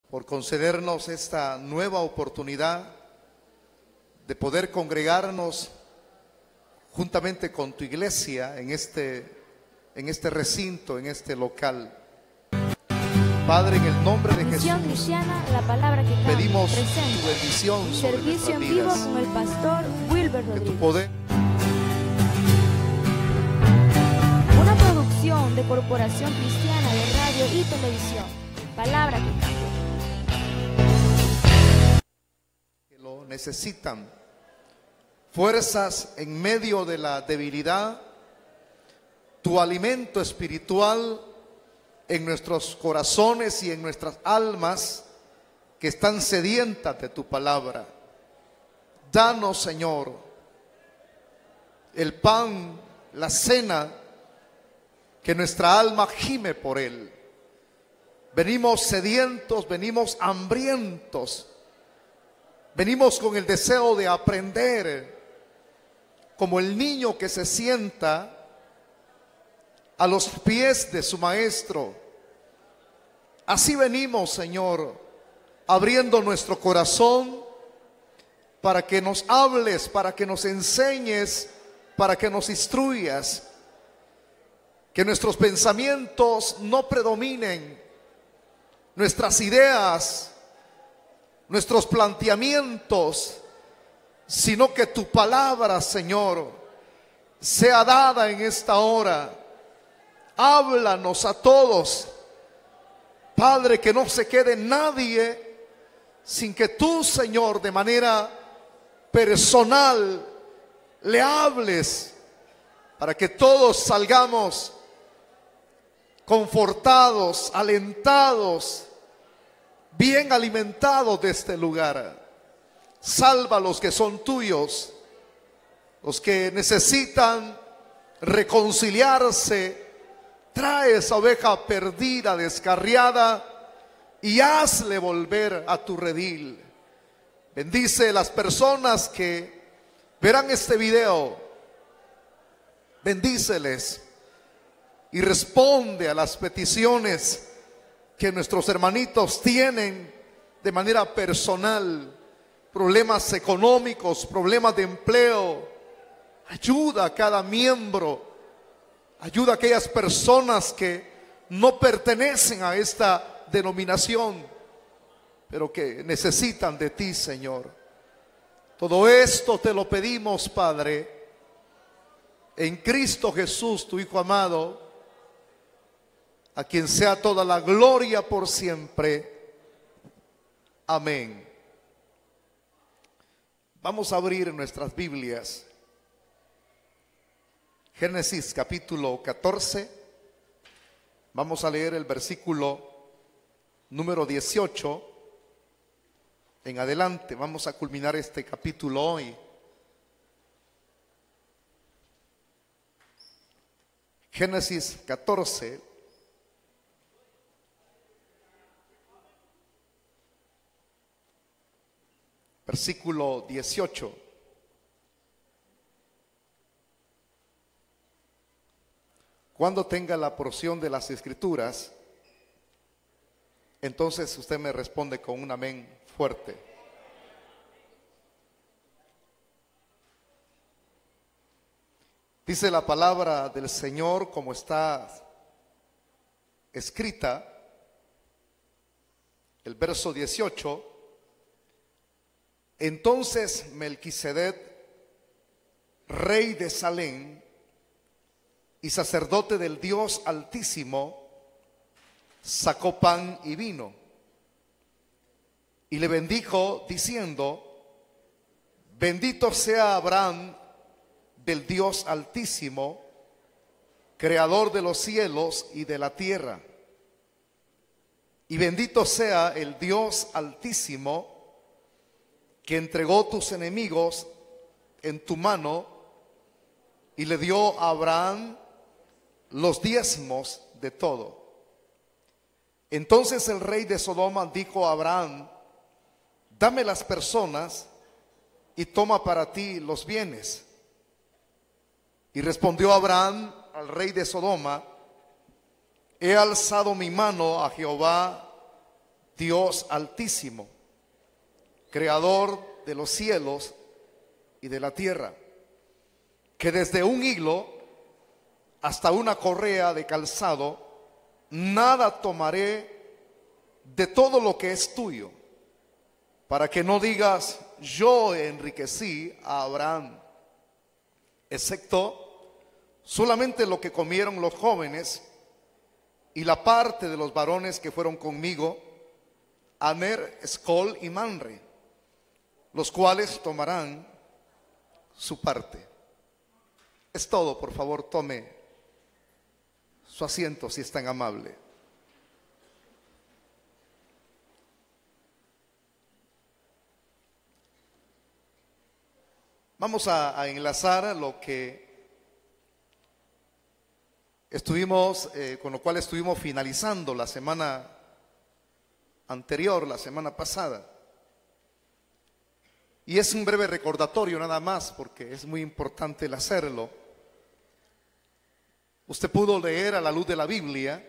por concedernos esta nueva oportunidad de poder congregarnos juntamente con tu iglesia en este recinto, en este local. Padre, en el nombre de Jesús, Cristiana, la palabra que cambia, pedimos presenta tu bendición sobre servicio nuestras en vivo vidas. con el pastor Wilber Que tu Rodríguez. poder Una producción de Corporación Cristiana de Radio y Televisión. Palabra que cambia. que lo necesitan, fuerzas en medio de la debilidad, tu alimento espiritual en nuestros corazones y en nuestras almas que están sedientas de tu palabra. Danos, Señor, el pan, la cena, que nuestra alma gime por él. Venimos sedientos, venimos hambrientos, venimos con el deseo de aprender, como el niño que se sienta a los pies de su maestro. Así venimos, Señor, abriendo nuestro corazón para que nos hables, para que nos enseñes, para que nos instruyas. Que nuestros pensamientos no predominen, nuestras ideas, nuestros planteamientos, sino que tu palabra, Señor, sea dada en esta hora. Háblanos a todos, Padre, que no se quede nadie sin que tú, Señor, de manera personal le hables, para que todos salgamos confortados, alentados, bien alimentados de este lugar. Salva a los que son tuyos, los que necesitan reconciliarse. Trae esa oveja perdida, descarriada, y hazle volver a tu redil. Bendice las personas que verán este video. Bendíceles y responde a las peticiones que nuestros hermanitos tienen de manera personal. Problemas económicos, problemas de empleo. Ayuda a cada miembro. Ayuda a aquellas personas que no pertenecen a esta denominación, pero que necesitan de ti, Señor. Todo esto te lo pedimos, Padre, en Cristo Jesús, tu Hijo amado, a quien sea toda la gloria por siempre. Amén. Vamos a abrir nuestras Biblias. Génesis capítulo 14, vamos a leer el versículo número 18 en adelante. Vamos a culminar este capítulo hoy. Génesis 14, versículo 18. Cuando tenga la porción de las Escrituras, entonces usted me responde con un amén fuerte. Dice la palabra del Señor como está escrita, el verso 18. Entonces Melquisedec, rey de Salem y sacerdote del Dios Altísimo, sacó pan y vino y le bendijo diciendo: bendito sea Abraham del Dios Altísimo, creador de los cielos y de la tierra, y bendito sea el Dios Altísimo que entregó tus enemigos en tu mano y le dio a Abraham los diezmos de todo. Entonces el rey de Sodoma dijo a Abraham: dame las personas y toma para ti los bienes. Y respondió Abraham al rey de Sodoma: he alzado mi mano a Jehová, Dios Altísimo, Creador de los cielos y de la tierra, que desde un hilo hasta una correa de calzado, nada tomaré de todo lo que es tuyo, para que no digas, yo enriquecí a Abraham, excepto solamente lo que comieron los jóvenes y la parte de los varones que fueron conmigo, Aner, Escol y Manre, los cuales tomarán su parte. Es todo. Por favor, tome su asiento si es tan amable. Vamos a enlazar lo que estuvimos, con lo cual estuvimos finalizando la semana anterior, la semana pasada. Y es un breve recordatorio nada más, porque es muy importante el hacerlo. Usted pudo leer a la luz de la Biblia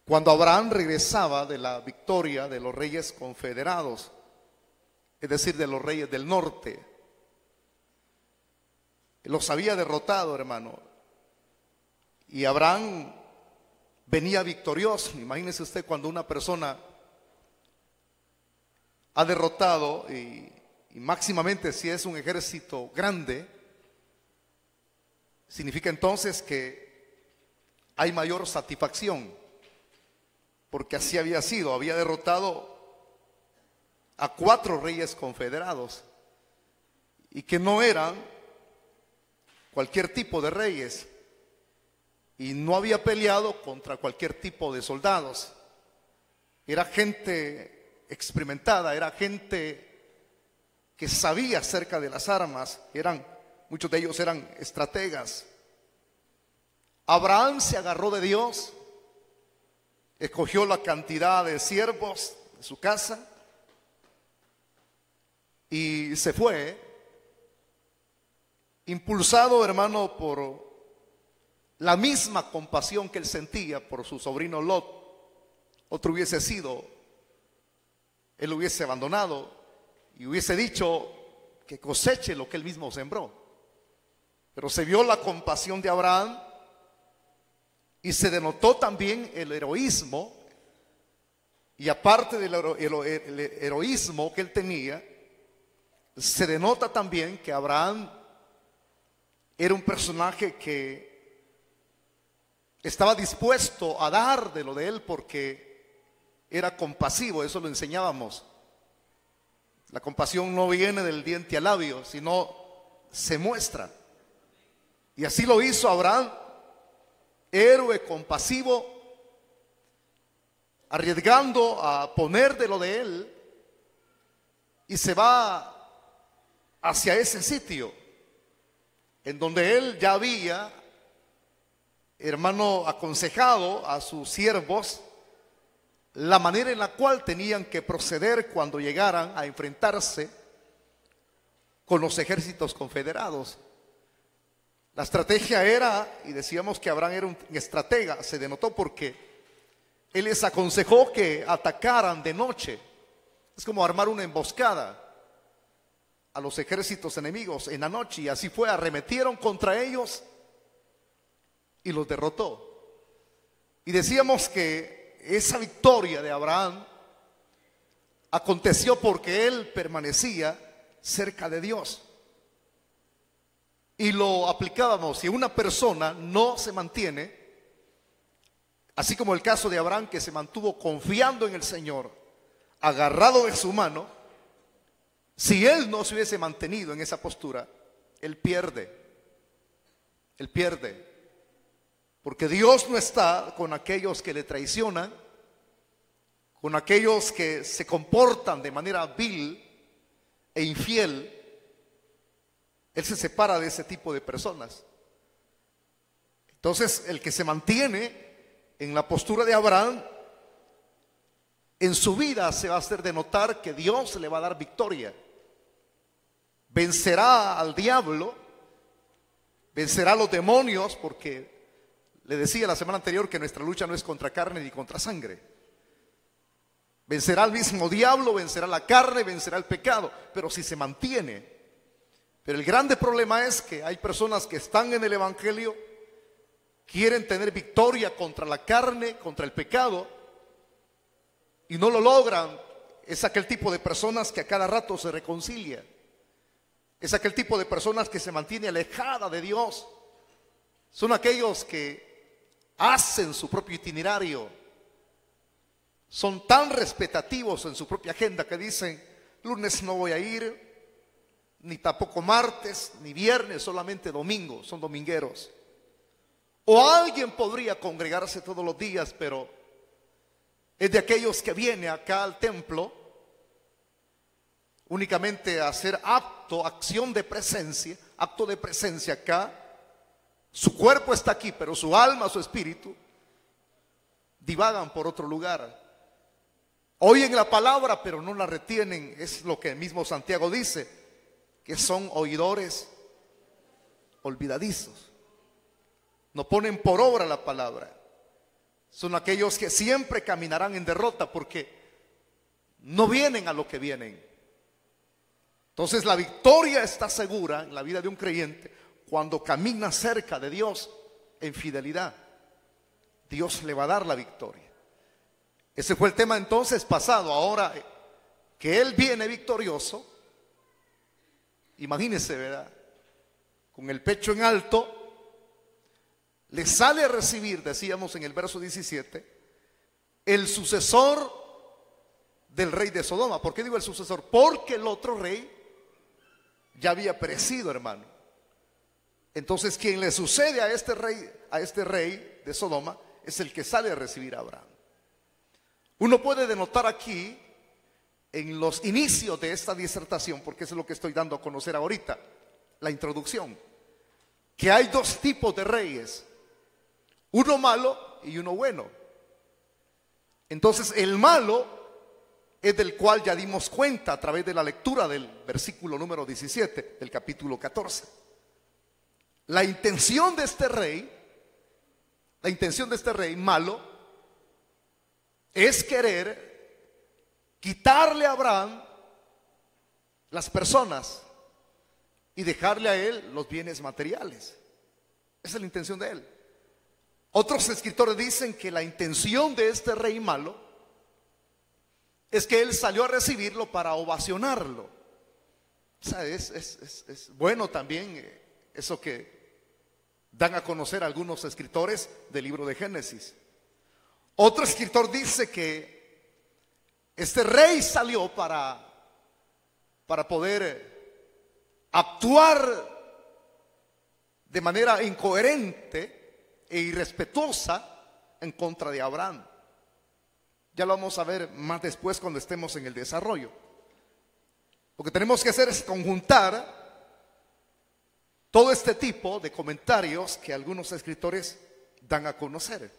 cuando Abraham regresaba de la victoria de los reyes confederados, es decir, de los reyes del norte. Los había derrotado, hermano. Y Abraham venía victorioso. Imagínese usted cuando una persona ha derrotado, y máximamente si es un ejército grande, significa entonces que hay mayor satisfacción, porque así había sido. Había derrotado a 4 reyes confederados, y que no eran cualquier tipo de reyes, y no había peleado contra cualquier tipo de soldados. Era gente experimentada, era gente que sabía acerca de las armas, muchos de ellos eran estrategas. Abraham se agarró de Dios, escogió la cantidad de siervos de su casa y se fue, impulsado, hermano, por la misma compasión que él sentía por su sobrino Lot. Otro hubiese sido, él hubiese abandonado y hubiese dicho que coseche lo que él mismo sembró. Pero se vio la compasión de Abraham y se denotó también el heroísmo. Y aparte del heroísmo que él tenía, se denota también que Abraham era un personaje que estaba dispuesto a dar de lo de él, porque era compasivo. Eso lo enseñábamos. La compasión no viene del diente al labio, sino se muestra. Y así lo hizo Abraham, héroe compasivo, arriesgando a poner de lo de él, y se va hacia ese sitio en donde él ya había, hermano, aconsejado a sus siervos la manera en la cual tenían que proceder cuando llegaran a enfrentarse con los ejércitos confederados. La estrategia era, y decíamos que Abraham era un estratega, se denotó porque él les aconsejó que atacaran de noche. Es como armar una emboscada a los ejércitos enemigos en la noche, y así fue. Arremetieron contra ellos y los derrotó. Y decíamos que esa victoria de Abraham aconteció porque él permanecía cerca de Dios. Y lo aplicábamos: si una persona no se mantiene, así como el caso de Abraham, que se mantuvo confiando en el Señor, agarrado de su mano, si él no se hubiese mantenido en esa postura, él pierde. Él pierde. Porque Dios no está con aquellos que le traicionan, con aquellos que se comportan de manera vil e infiel. Él se separa de ese tipo de personas. Entonces, el que se mantiene en la postura de Abraham, en su vida se va a hacer de notar que Dios le va a dar victoria. Vencerá al diablo, vencerá a los demonios, porque le decía la semana anterior que nuestra lucha no es contra carne ni contra sangre, Vencerá al mismo diablo, vencerá la carne, vencerá el pecado, pero si se mantiene. Pero el grande problema es que hay personas que están en el evangelio, quieren tener victoria contra la carne, contra el pecado, y no lo logran. Es aquel tipo de personas que a cada rato se reconcilia. Es aquel tipo de personas que se mantiene alejada de Dios. Son aquellos que hacen su propio itinerario. Son tan respetativos en su propia agenda que dicen: lunes no voy a ir, ni tampoco martes, ni viernes, solamente domingo. Son domingueros. O alguien podría congregarse todos los días, pero es de aquellos que viene acá al templo únicamente a hacer acción de presencia, acto de presencia acá. Su cuerpo está aquí, pero su alma, su espíritu divagan por otro lugar. Oyen la palabra, pero no la retienen. Es lo que el mismo Santiago dice, que son oidores olvidadizos. No ponen por obra la palabra. Son aquellos que siempre caminarán en derrota porque no vienen a lo que vienen. Entonces la victoria está segura en la vida de un creyente cuando camina cerca de Dios en fidelidad. Dios le va a dar la victoria. Ese fue el tema entonces pasado. Ahora que Él viene victorioso, imagínense, ¿verdad? Con el pecho en alto, le sale a recibir, decíamos en el verso 17, el sucesor del rey de Sodoma. ¿Por qué digo el sucesor? Porque el otro rey ya había perecido, hermano. Entonces quien le sucede a este rey de Sodoma es el que sale a recibir a Abraham. Uno puede denotar aquí en los inicios de esta disertación, porque eso es lo que estoy dando a conocer ahorita, la introducción, que hay dos tipos de reyes, uno malo y uno bueno. Entonces el malo es del cual ya dimos cuenta a través de la lectura del versículo número 17 del capítulo 14. La intención de este rey malo es querer quitarle a Abraham las personas y dejarle a él los bienes materiales. Esa es la intención de él. Otros escritores dicen que la intención de este rey malo es que él salió a recibirlo para ovacionarlo. O sea, es bueno también eso que dan a conocer algunos escritores del libro de Génesis. Otro escritor dice que este rey salió para poder actuar de manera incoherente e irrespetuosa en contra de Abraham. Ya lo vamos a ver más después cuando estemos en el desarrollo. Lo que tenemos que hacer es conjuntar todo este tipo de comentarios que algunos escritores dan a conocer.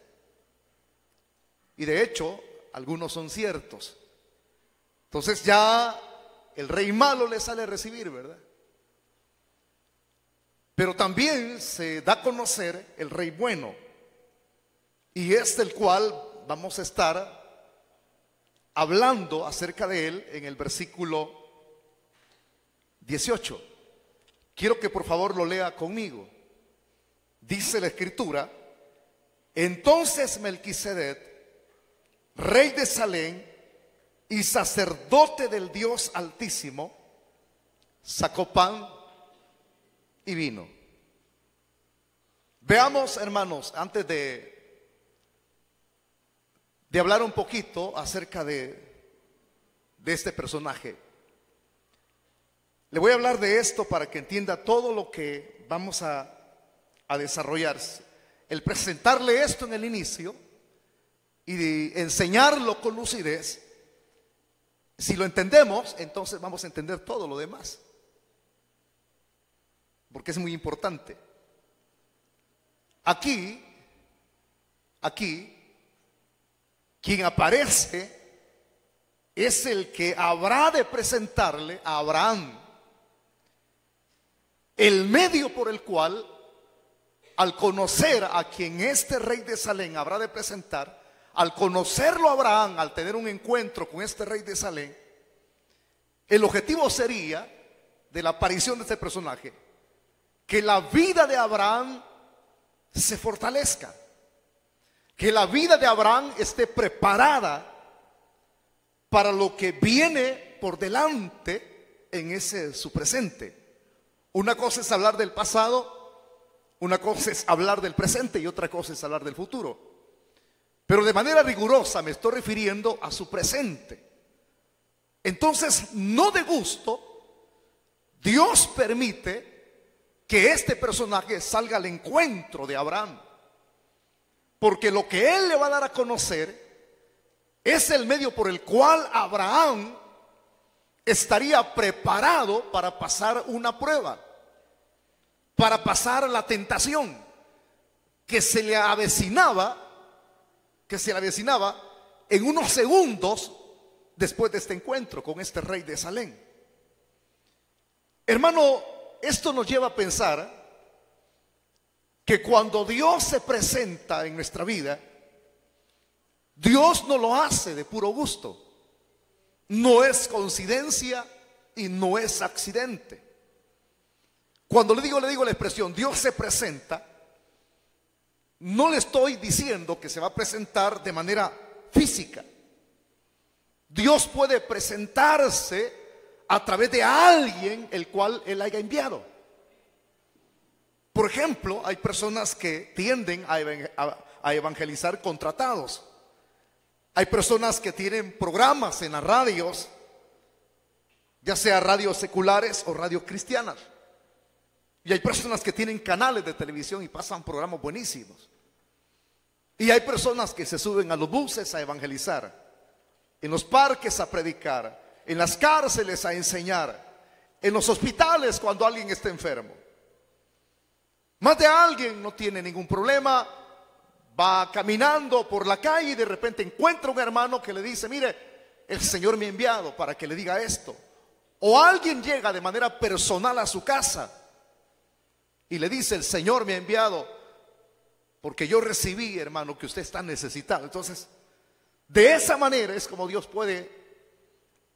Y de hecho, algunos son ciertos. Entonces ya el rey malo le sale a recibir, ¿verdad? Pero también se da a conocer el rey bueno. Y es del cual vamos a estar hablando acerca de él en el versículo 18. Quiero que por favor lo lea conmigo. Dice la escritura: entonces Melquisedec, rey de Salem y sacerdote del Dios Altísimo, sacó pan y vino. Veamos, hermanos, antes de hablar un poquito acerca de este personaje. Le voy a hablar de esto para que entienda todo lo que vamos a desarrollar. El presentarle esto en el inicio y de enseñarlo con lucidez, si lo entendemos, entonces vamos a entender todo lo demás, porque es muy importante. Aquí, quien aparece es el que habrá de presentarle a Abraham el medio por el cual, al conocer a quien este rey de Salem habrá de presentar, al conocerlo Abraham, al tener un encuentro con este rey de Salem, el objetivo sería, de la aparición de este personaje, que la vida de Abraham se fortalezca, que la vida de Abraham esté preparada para lo que viene por delante en ese su presente. Una cosa es hablar del pasado, una cosa es hablar del presente y otra cosa es hablar del futuro. Pero de manera rigurosa me estoy refiriendo a su presente. Entonces, no de gusto, Dios permite que este personaje salga al encuentro de Abraham, porque lo que Él le va a dar a conocer es el medio por el cual Abraham estaría preparado para pasar una prueba, para pasar la tentación que se le avecinaba en unos segundos después de este encuentro con este rey de Salem. Hermano, esto nos lleva a pensar que cuando Dios se presenta en nuestra vida, Dios no lo hace de puro gusto. No es coincidencia y no es accidente. Cuando le digo la expresión Dios se presenta, no le estoy diciendo que se va a presentar de manera física. Dios puede presentarse a través de alguien el cual Él haya enviado. Por ejemplo, hay personas que tienden a evangelizar contratados. Hay personas que tienen programas en las radios, ya sea radios seculares o radios cristianas. Y hay personas que tienen canales de televisión y pasan programas buenísimos. Y hay personas que se suben a los buses a evangelizar, en los parques a predicar, en las cárceles a enseñar, en los hospitales cuando alguien está enfermo. Más de alguien no tiene ningún problema, va caminando por la calle y de repente encuentra un hermano que le dice: mire, el Señor me ha enviado para que le diga esto. O alguien llega de manera personal a su casa y le dice: el Señor me ha enviado porque yo recibí, hermano, que usted está necesitado. Entonces, de esa manera es como Dios puede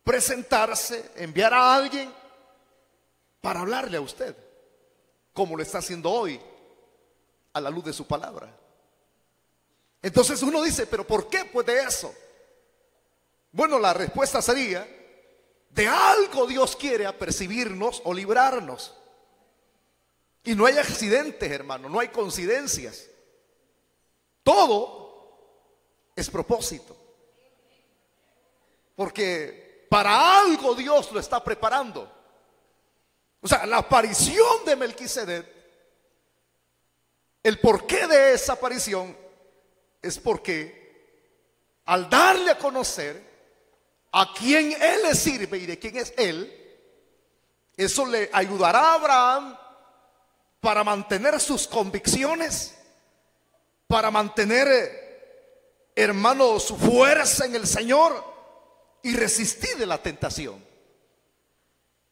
presentarse, enviar a alguien para hablarle a usted, como lo está haciendo hoy a la luz de su palabra. Entonces uno dice: ¿pero por qué puede eso? Bueno, la respuesta sería: de algo Dios quiere apercibirnos o librarnos. Y no hay accidentes, hermano, no hay coincidencias. Todo es propósito. Porque para algo Dios lo está preparando. O sea, la aparición de Melquisedec, el porqué de esa aparición es porque al darle a conocer a quién Él le sirve y de quién es Él, eso le ayudará a Abraham para mantener sus convicciones, para mantener, hermano, su fuerza en el Señor y resistir de la tentación.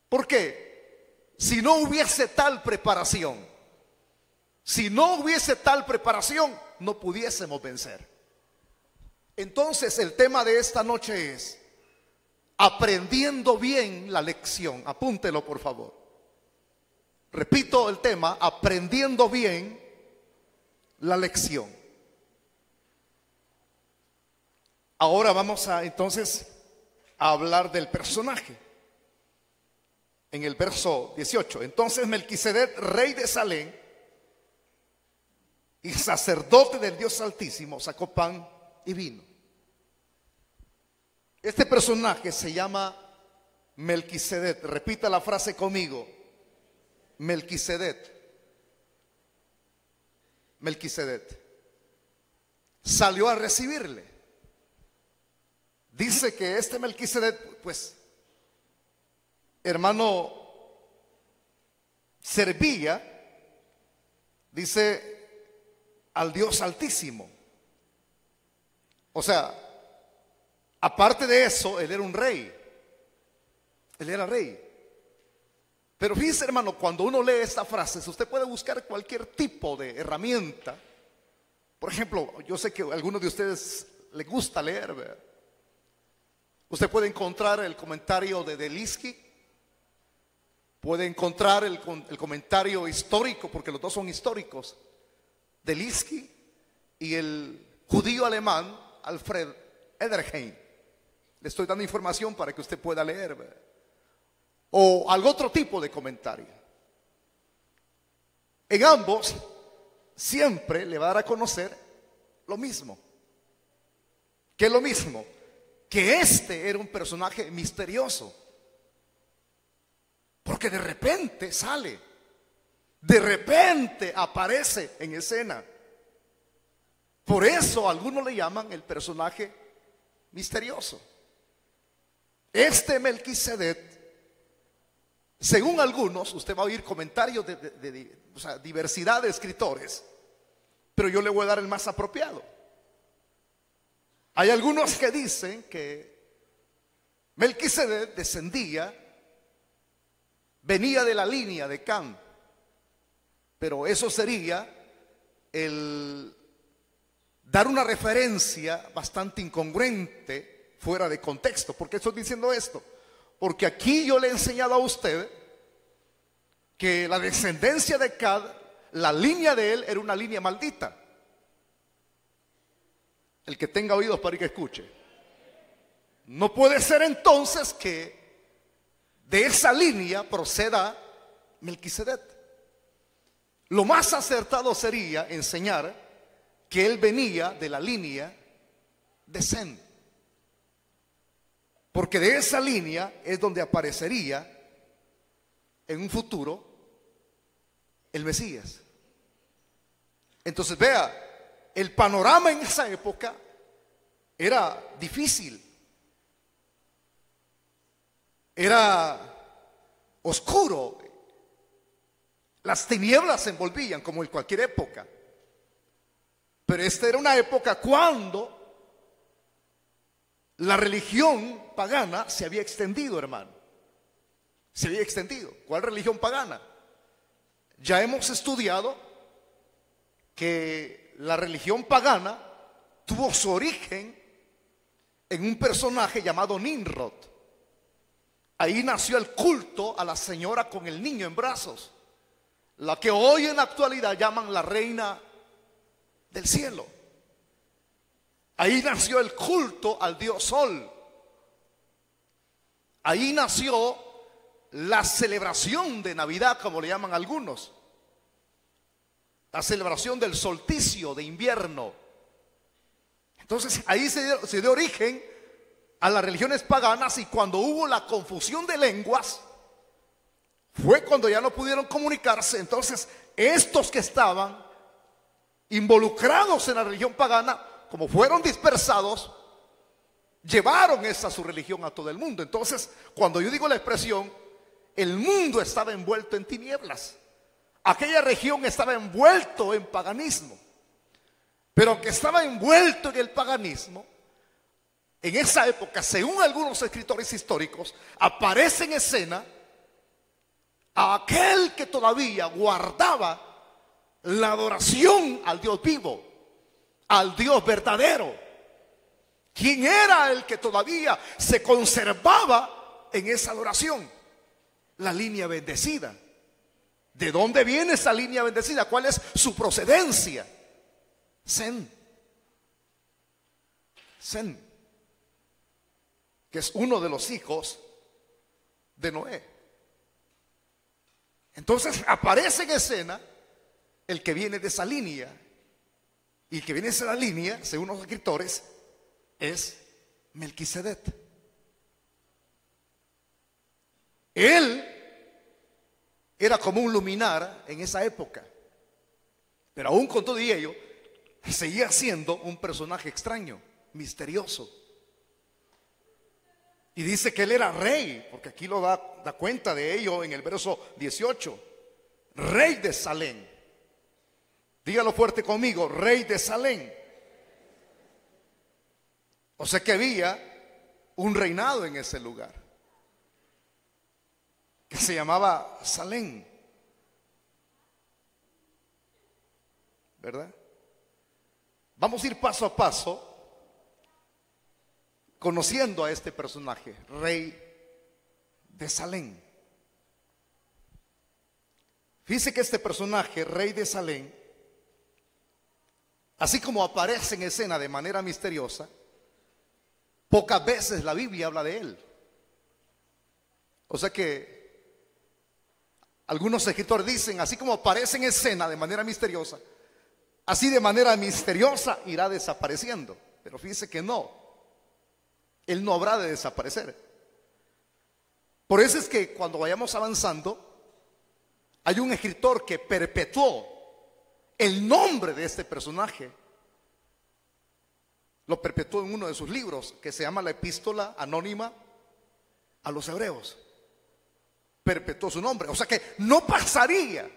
¿Por qué? Si no hubiese tal preparación, no pudiésemos vencer. Entonces el tema de esta noche es aprendiendo bien la lección. Apúntelo, por favor. Repito el tema: aprendiendo bien la lección. Ahora vamos entonces a hablar del personaje. En el verso 18: entonces Melquisedec, rey de Salem y sacerdote del Dios Altísimo, sacó pan y vino. Este personaje se llama Melquisedec. Repita la frase conmigo: Melquisedec. Melquisedec salió a recibirle. Dice que este Melquisedec, pues, hermano, servía, dice, al Dios Altísimo. O sea, aparte de eso, él era un rey. Él era rey. Pero fíjese, hermano, cuando uno lee esta frase, usted puede buscar cualquier tipo de herramienta. Por ejemplo, yo sé que algunos de ustedes le gusta leer, ¿verdad? Usted puede encontrar el comentario de Delitzsch, puede encontrar el comentario histórico, porque los dos son históricos, Delitzsch y el judío alemán Alfred Edersheim. Le estoy dando información para que usted pueda leer, ¿verdad? O algún otro tipo de comentario. En ambos siempre le va a dar a conocer lo mismo. ¿Qué es lo mismo? Que este era un personaje misterioso. Porque de repente sale, de repente aparece en escena. Por eso algunos le llaman el personaje misterioso. Este Melquisedec, según algunos, usted va a oír comentarios de diversidad de escritores, pero yo le voy a dar el más apropiado. Hay algunos que dicen que Melquisedec venía de la línea de Cam, pero eso sería el dar una referencia bastante incongruente, fuera de contexto. ¿Por qué estoy diciendo esto? Porque aquí yo le he enseñado a usted que la descendencia de Cad, la línea de él era una línea maldita. El que tenga oídos para que escuche. No puede ser entonces que de esa línea proceda Melquisedec. Lo más acertado sería enseñar que él venía de la línea de Sem, porque de esa línea es donde aparecería en un futuro el Mesías. Entonces vea, el panorama en esa época era difícil, era oscuro, las tinieblas se envolvían como en cualquier época. Pero esta era una época cuando la religión pagana se había extendido, hermano. Se había extendido. ¿Cuál religión pagana? Ya hemos estudiado que la religión pagana tuvo su origen en un personaje llamado Nimrod. Ahí nació el culto a la señora con el niño en brazos, la que hoy en la actualidad llaman la reina del cielo. Ahí nació el culto al dios Sol. Ahí nació la celebración de Navidad, como le llaman algunos, la celebración del solsticio de invierno. Entonces ahí se dio origen a las religiones paganas, y cuando hubo la confusión de lenguas fue cuando ya no pudieron comunicarse. Entonces estos que estaban involucrados en la religión pagana, como fueron dispersados, llevaron esa su religión a todo el mundo. Entonces cuando yo digo la expresión, el mundo estaba envuelto en tinieblas, aquella región estaba envuelto en paganismo. Pero que estaba envuelto en el paganismo, en esa época, según algunos escritores históricos, aparece en escena a aquel que todavía guardaba la adoración al Dios vivo, al Dios verdadero. ¿Quién era el que todavía se conservaba en esa adoración? La línea bendecida. ¿De dónde viene esa línea bendecida? ¿Cuál es su procedencia? Sem, que es uno de los hijos de Noé. Entonces aparece en escena el que viene de esa línea, y el que viene de esa línea, según los escritores, es Melquisedec. Él era como un luminar en esa época, pero aún con todo ello seguía siendo un personaje extraño, misterioso. Y dice que él era rey, porque aquí lo da cuenta de ello en el verso 18. Rey de Salem. Dígalo fuerte conmigo, rey de Salem. O sea que había un reinado en ese lugar que se llamaba Salem, ¿verdad? Vamos a ir paso a paso conociendo a este personaje, rey de Salem. Fíjese que este personaje, rey de Salem, así como aparece en escena de manera misteriosa, pocas veces la Biblia habla de él. O sea que algunos escritores dicen, así como aparece en escena de manera misteriosa, así de manera misteriosa irá desapareciendo. Pero fíjese que no, él no habrá de desaparecer. Por eso es que cuando vayamos avanzando, hay un escritor que perpetuó el nombre de este personaje. Lo perpetuó en uno de sus libros que se llama La Epístola Anónima a los Hebreos. Perpetuó su nombre, o sea que no pasaría.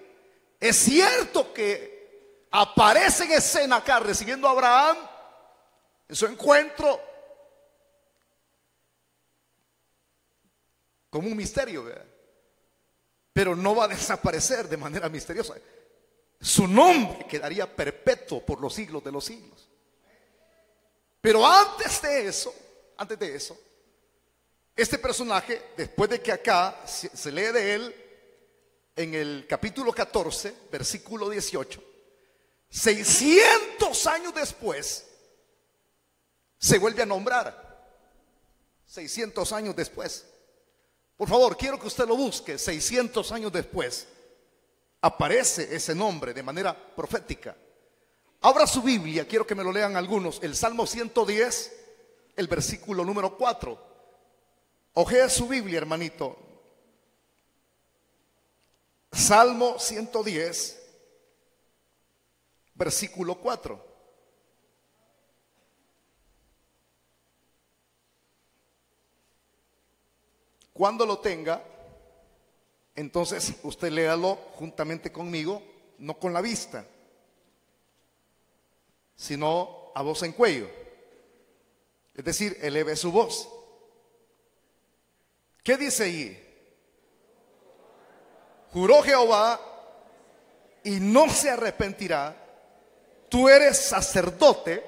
Es cierto que aparece en escena acá recibiendo a Abraham en su encuentro como un misterio, ¿verdad? Pero no va a desaparecer de manera misteriosa. Su nombre quedaría perpetuo por los siglos de los siglos. Pero antes de eso, este personaje, después de que acá se lee de él en el capítulo 14, versículo 18, 600 años después se vuelve a nombrar. 600 años después. Por favor, quiero que usted lo busque. 600 años después aparece ese nombre de manera profética. Abra su Biblia, quiero que me lo lean algunos. El Salmo 110, el versículo número 4. Ojea su Biblia, hermanito. Salmo 110, versículo 4. Cuando lo tenga, entonces usted léalo juntamente conmigo, no con la vista, sino a voz en cuello. Es decir, eleve su voz. ¿Qué dice ahí? Juró Jehová y no se arrepentirá. Tú eres sacerdote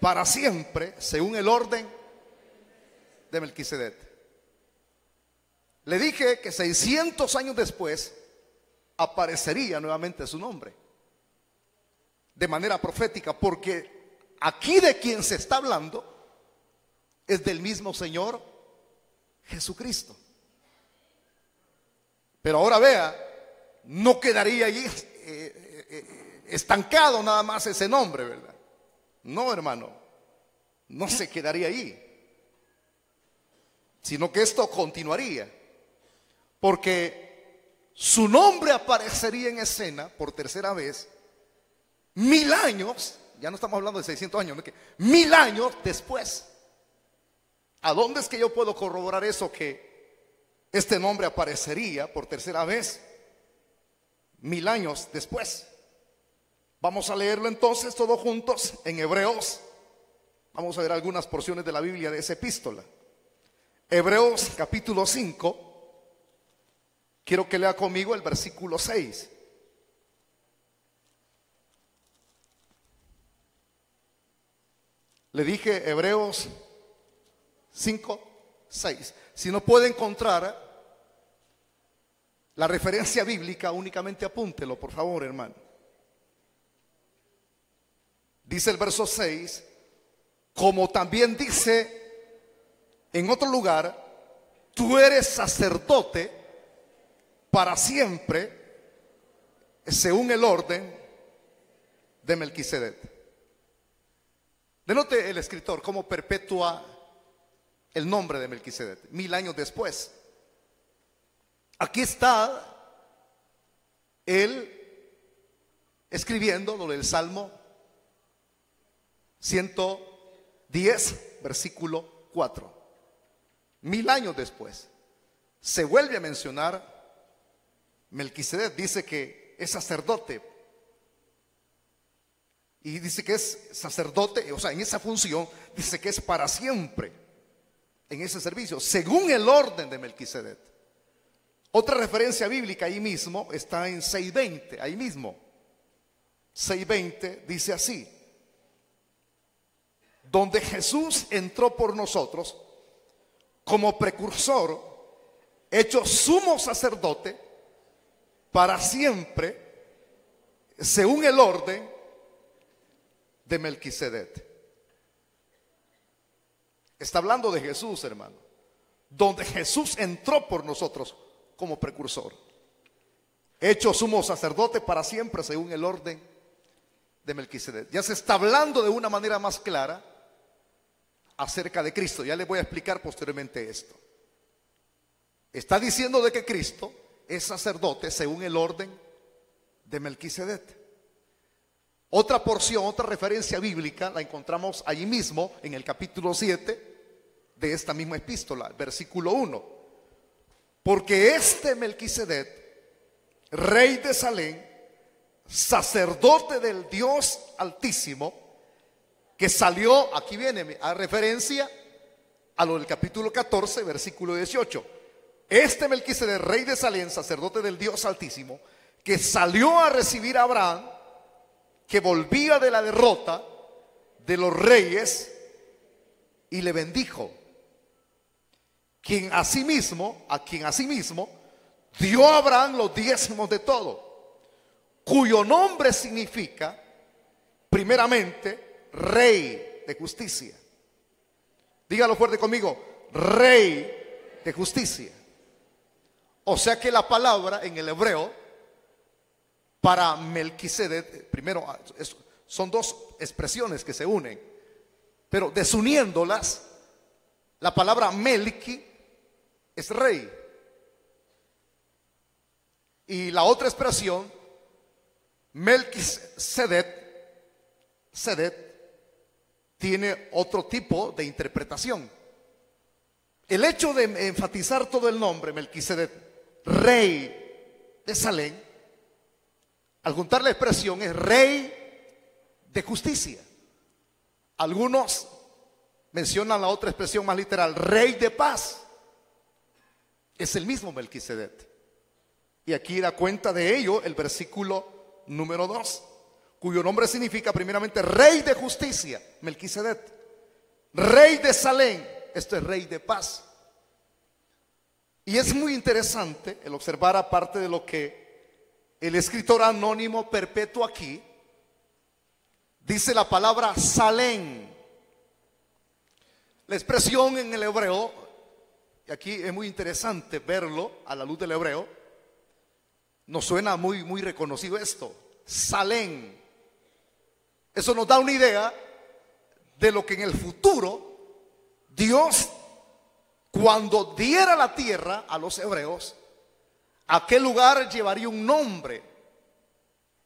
para siempre, según el orden de Melquisedec. Le dije que 600 años después aparecería nuevamente su nombre de manera profética, porque aquí de quien se está hablando es del mismo Señor Jesucristo. Pero ahora vea, no quedaría allí estancado nada más ese nombre, ¿verdad? No, hermano, no se quedaría allí, sino que esto continuaría, porque su nombre aparecería en escena por tercera vez 1000 años, ya no estamos hablando de 600 años, ¿no? 1000 años después. ¿A dónde es que yo puedo corroborar eso, que este nombre aparecería por tercera vez 1000 años después? Vamos a leerlo entonces todos juntos en Hebreos. Vamos a ver algunas porciones de la Biblia de esa epístola. Hebreos capítulo 5. Quiero que lea conmigo el versículo 6. Le dije Hebreos 5, 6. Si no puede encontrar la referencia bíblica, únicamente apúntelo, por favor, hermano. Dice el verso 6, como también dice en otro lugar, tú eres sacerdote para siempre, según el orden de Melquisedec. Denote el escritor cómo perpetúa el nombre de Melquisedec 1000 años después. Aquí está él escribiendo lo del Salmo 110, versículo 4. 1000 años después se vuelve a mencionar Melquisedec. Dice que es sacerdote, y dice que es sacerdote, o sea, en esa función dice que es para siempre en ese servicio, según el orden de Melquisedec. Otra referencia bíblica ahí mismo está en 6:20, ahí mismo 6:20 dice así: donde Jesús entró por nosotros como precursor, hecho sumo sacerdote para siempre, según el orden de Melquisedec. Está hablando de Jesús, hermano, donde Jesús entró por nosotros como precursor, hecho sumo sacerdote para siempre, según el orden de Melquisedec. Ya se está hablando de una manera más clara acerca de Cristo. Ya les voy a explicar posteriormente esto. Está diciendo de que Cristo es sacerdote según el orden de Melquisedec. Otra porción, otra referencia bíblica la encontramos allí mismo en el capítulo 7 de esta misma epístola, versículo 1. Porque este Melquisedec, rey de Salem, sacerdote del Dios Altísimo, que salió, aquí viene a referencia a lo del capítulo 14, versículo 18. Este Melquisedec, rey de Salem, sacerdote del Dios Altísimo, que salió a recibir a Abraham, que volvía de la derrota de los reyes, y le bendijo, a quien asimismo dio a Abraham los diezmos de todo, cuyo nombre significa primeramente Rey de justicia. Dígalo fuerte conmigo: Rey de justicia. O sea que la palabra en el hebreo para Melquisedec, primero, son dos expresiones que se unen, pero desuniéndolas, la palabra Melqui es rey, y la otra expresión Melquisedec tiene otro tipo de interpretación. El hecho de enfatizar todo el nombre Melquisedec, rey de Salem, al juntar la expresión, es rey de justicia. Algunos mencionan la otra expresión más literal, rey de paz. Es el mismo Melquisedec. Y aquí da cuenta de ello el versículo número 2, cuyo nombre significa primeramente Rey de justicia, Melquisedec. Rey de Salem, esto es Rey de paz. Y es muy interesante el observar, aparte de lo que el escritor anónimo perpetuo aquí dice, la palabra Salem. La expresión en el hebreo, y aquí es muy interesante verlo a la luz del hebreo, nos suena muy reconocido esto, Salem. Eso nos da una idea de lo que en el futuro Dios, cuando diera la tierra a los hebreos, aquel lugar llevaría un nombre,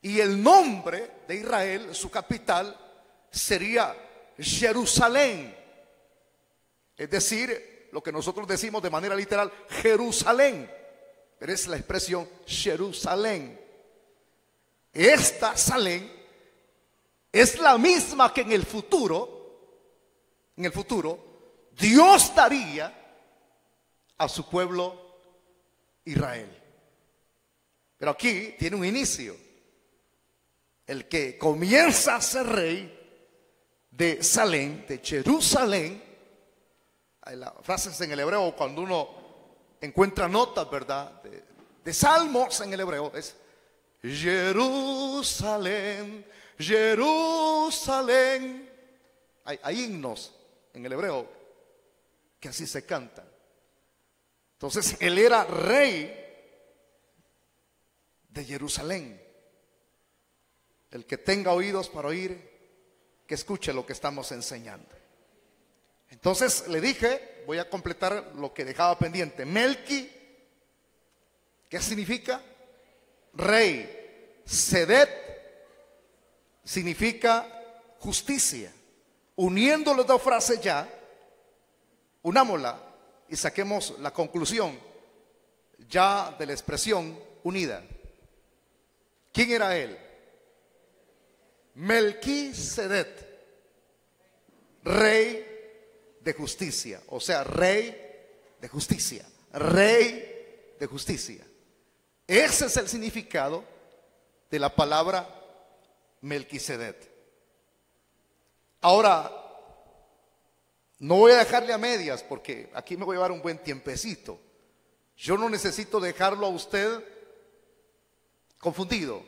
y el nombre de Israel, su capital, sería Jerusalén. Es decir, lo que nosotros decimos de manera literal, Jerusalén, pero es la expresión Jerusalén. Esta Salem es la misma que en el futuro Dios daría a su pueblo Israel. Pero aquí tiene un inicio. El que comienza a ser rey de Salem, de Jerusalén. Hay las frases en el hebreo, cuando uno encuentra notas, ¿verdad?, de salmos en el hebreo, es Jerusalén, Jerusalén. Hay himnos en el hebreo que así se cantan. Entonces él era rey de Jerusalén. El que tenga oídos para oír, que escuche lo que estamos enseñando. Entonces le dije, voy a completar lo que dejaba pendiente. Melqui, ¿qué significa? Rey. Sedec significa justicia. Uniendo las dos frases ya, unámosla y saquemos la conclusión ya de la expresión unida. ¿Quién era él? Melquisedec, rey de justicia, o sea, rey de justicia, rey de justicia. Ese es el significado de la palabra Melquisedec. Ahora, No voy a dejarle a medias porque aquí me voy a llevar un buen tiempecito. Yo no necesito dejarlo a usted confundido.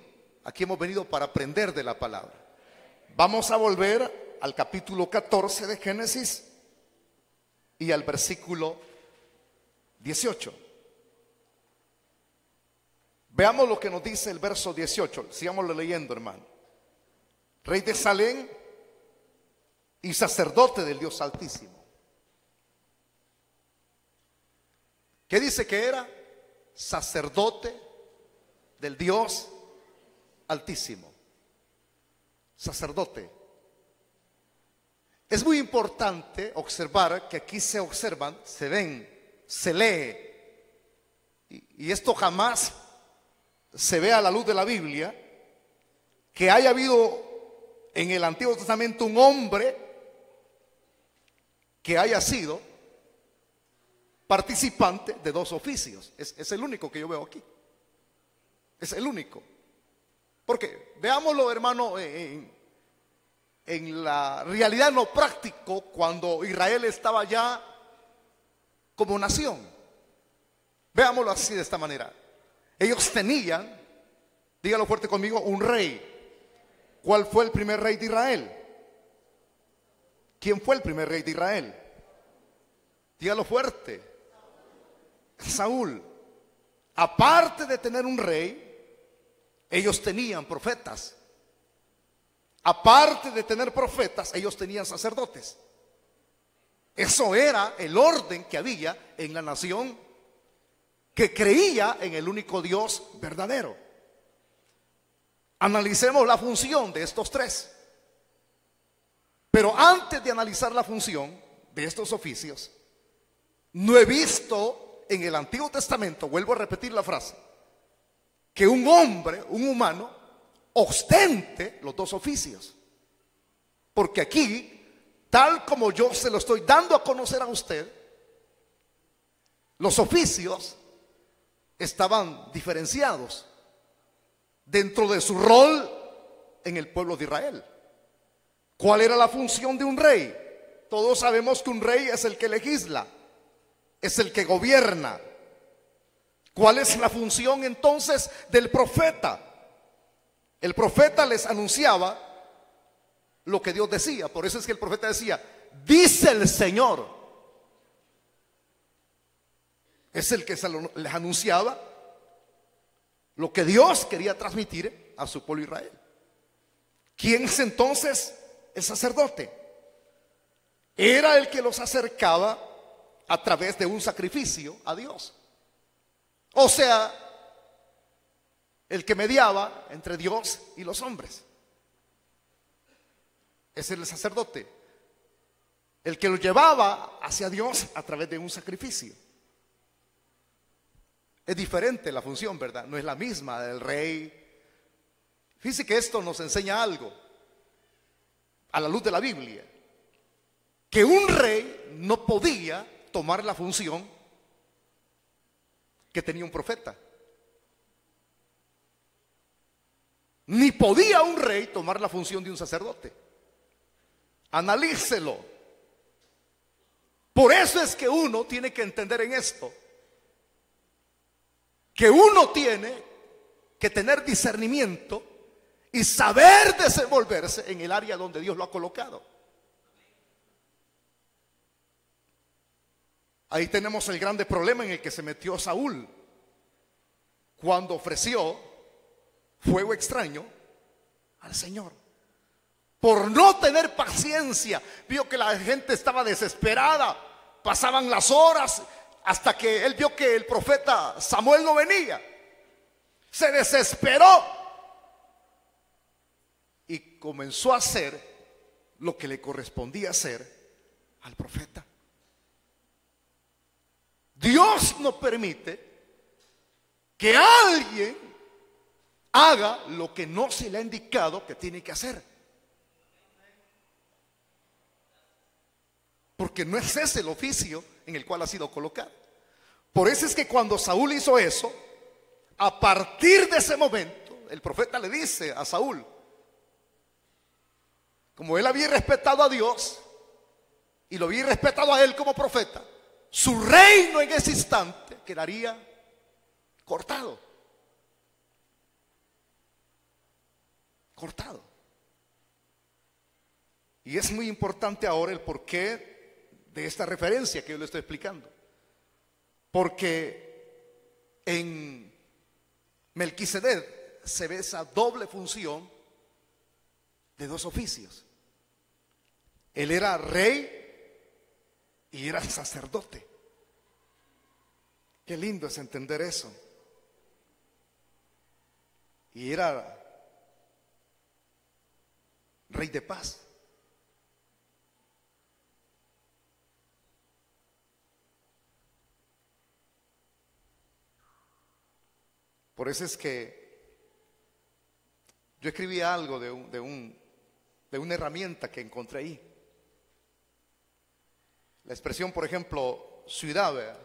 Aquí hemos venido para aprender de la palabra. Vamos a volver al capítulo 14 de Génesis y al versículo 18. Veamos lo que nos dice el verso 18. Sigámoslo leyendo, hermano. Rey de Salem y sacerdote del Dios Altísimo. ¿Qué dice que era? Sacerdote del Dios Altísimo. Sacerdote. Es muy importante observar que aquí se observan, se ven, se lee. Y esto jamás se ve a la luz de la Biblia, que haya habido en el Antiguo Testamento un hombre que haya sido participante de dos oficios. Es el único que yo veo aquí. Es el único. Porque veámoslo, hermano, en la realidad, en lo práctico, cuando Israel estaba ya como nación. Veámoslo así, de esta manera. Ellos tenían, dígalo fuerte conmigo, un rey. ¿Cuál fue el primer rey de Israel? ¿Quién fue el primer rey de Israel? Dígalo fuerte. Saúl. Aparte de tener un rey, ellos tenían profetas. Aparte de tener profetas, ellos tenían sacerdotes. Eso era el orden que había en la nación que creía en el único Dios verdadero. Analicemos la función de estos tres. Pero antes de analizar la función de estos oficios, no he visto en el Antiguo Testamento, vuelvo a repetir la frase, que un hombre, un humano, ostente los dos oficios. Porque aquí, tal como yo se lo estoy dando a conocer a usted, los oficios estaban diferenciados dentro de su rol en el pueblo de Israel. ¿Cuál era la función de un rey? Todos sabemos que un rey es el que legisla, es el que gobierna. ¿Cuál es la función entonces del profeta? El profeta les anunciaba lo que Dios decía. Por eso es que el profeta decía, dice el Señor. Es el que les anunciaba lo que Dios quería transmitir a su pueblo Israel. ¿Quién es entonces el sacerdote? Era el que los acercaba a través de un sacrificio a Dios. O sea, el que mediaba entre Dios y los hombres. Ese es el sacerdote. El que lo llevaba hacia Dios a través de un sacrificio. Es diferente la función, ¿verdad? No es la misma del rey. Fíjese que esto nos enseña algo a la luz de la Biblia. Que un rey no podía tomar la función que tenía un profeta. Ni podía un rey tomar la función de un sacerdote. Analícelo. Por eso es que uno tiene que entender en esto, que uno tiene que tener discernimiento y saber desenvolverse en el área donde Dios lo ha colocado. Ahí tenemos el grande problema en el que se metió Saúl cuando ofreció fuego extraño al Señor. Por no tener paciencia, vio que la gente estaba desesperada, pasaban las horas hasta que él vio que el profeta Samuel no venía. Se desesperó y comenzó a hacer lo que le correspondía hacer al profeta. Dios no permite que alguien haga lo que no se le ha indicado que tiene que hacer. Porque no es ese el oficio en el cual ha sido colocado. Por eso es que cuando Saúl hizo eso, a partir de ese momento, el profeta le dice a Saúl, como él había respetado a Dios y lo había respetado a él como profeta, su reino en ese instante quedaría cortado. Cortado. Y es muy importante ahora el porqué de esta referencia que yo le estoy explicando. Porque en Melquisedec se ve esa doble función de dos oficios. Él era rey y era sacerdote. Qué lindo es entender eso. Y era rey de paz. Por eso es que yo escribí algo de una herramienta que encontré ahí. La expresión, por ejemplo, ciudad, ¿verdad?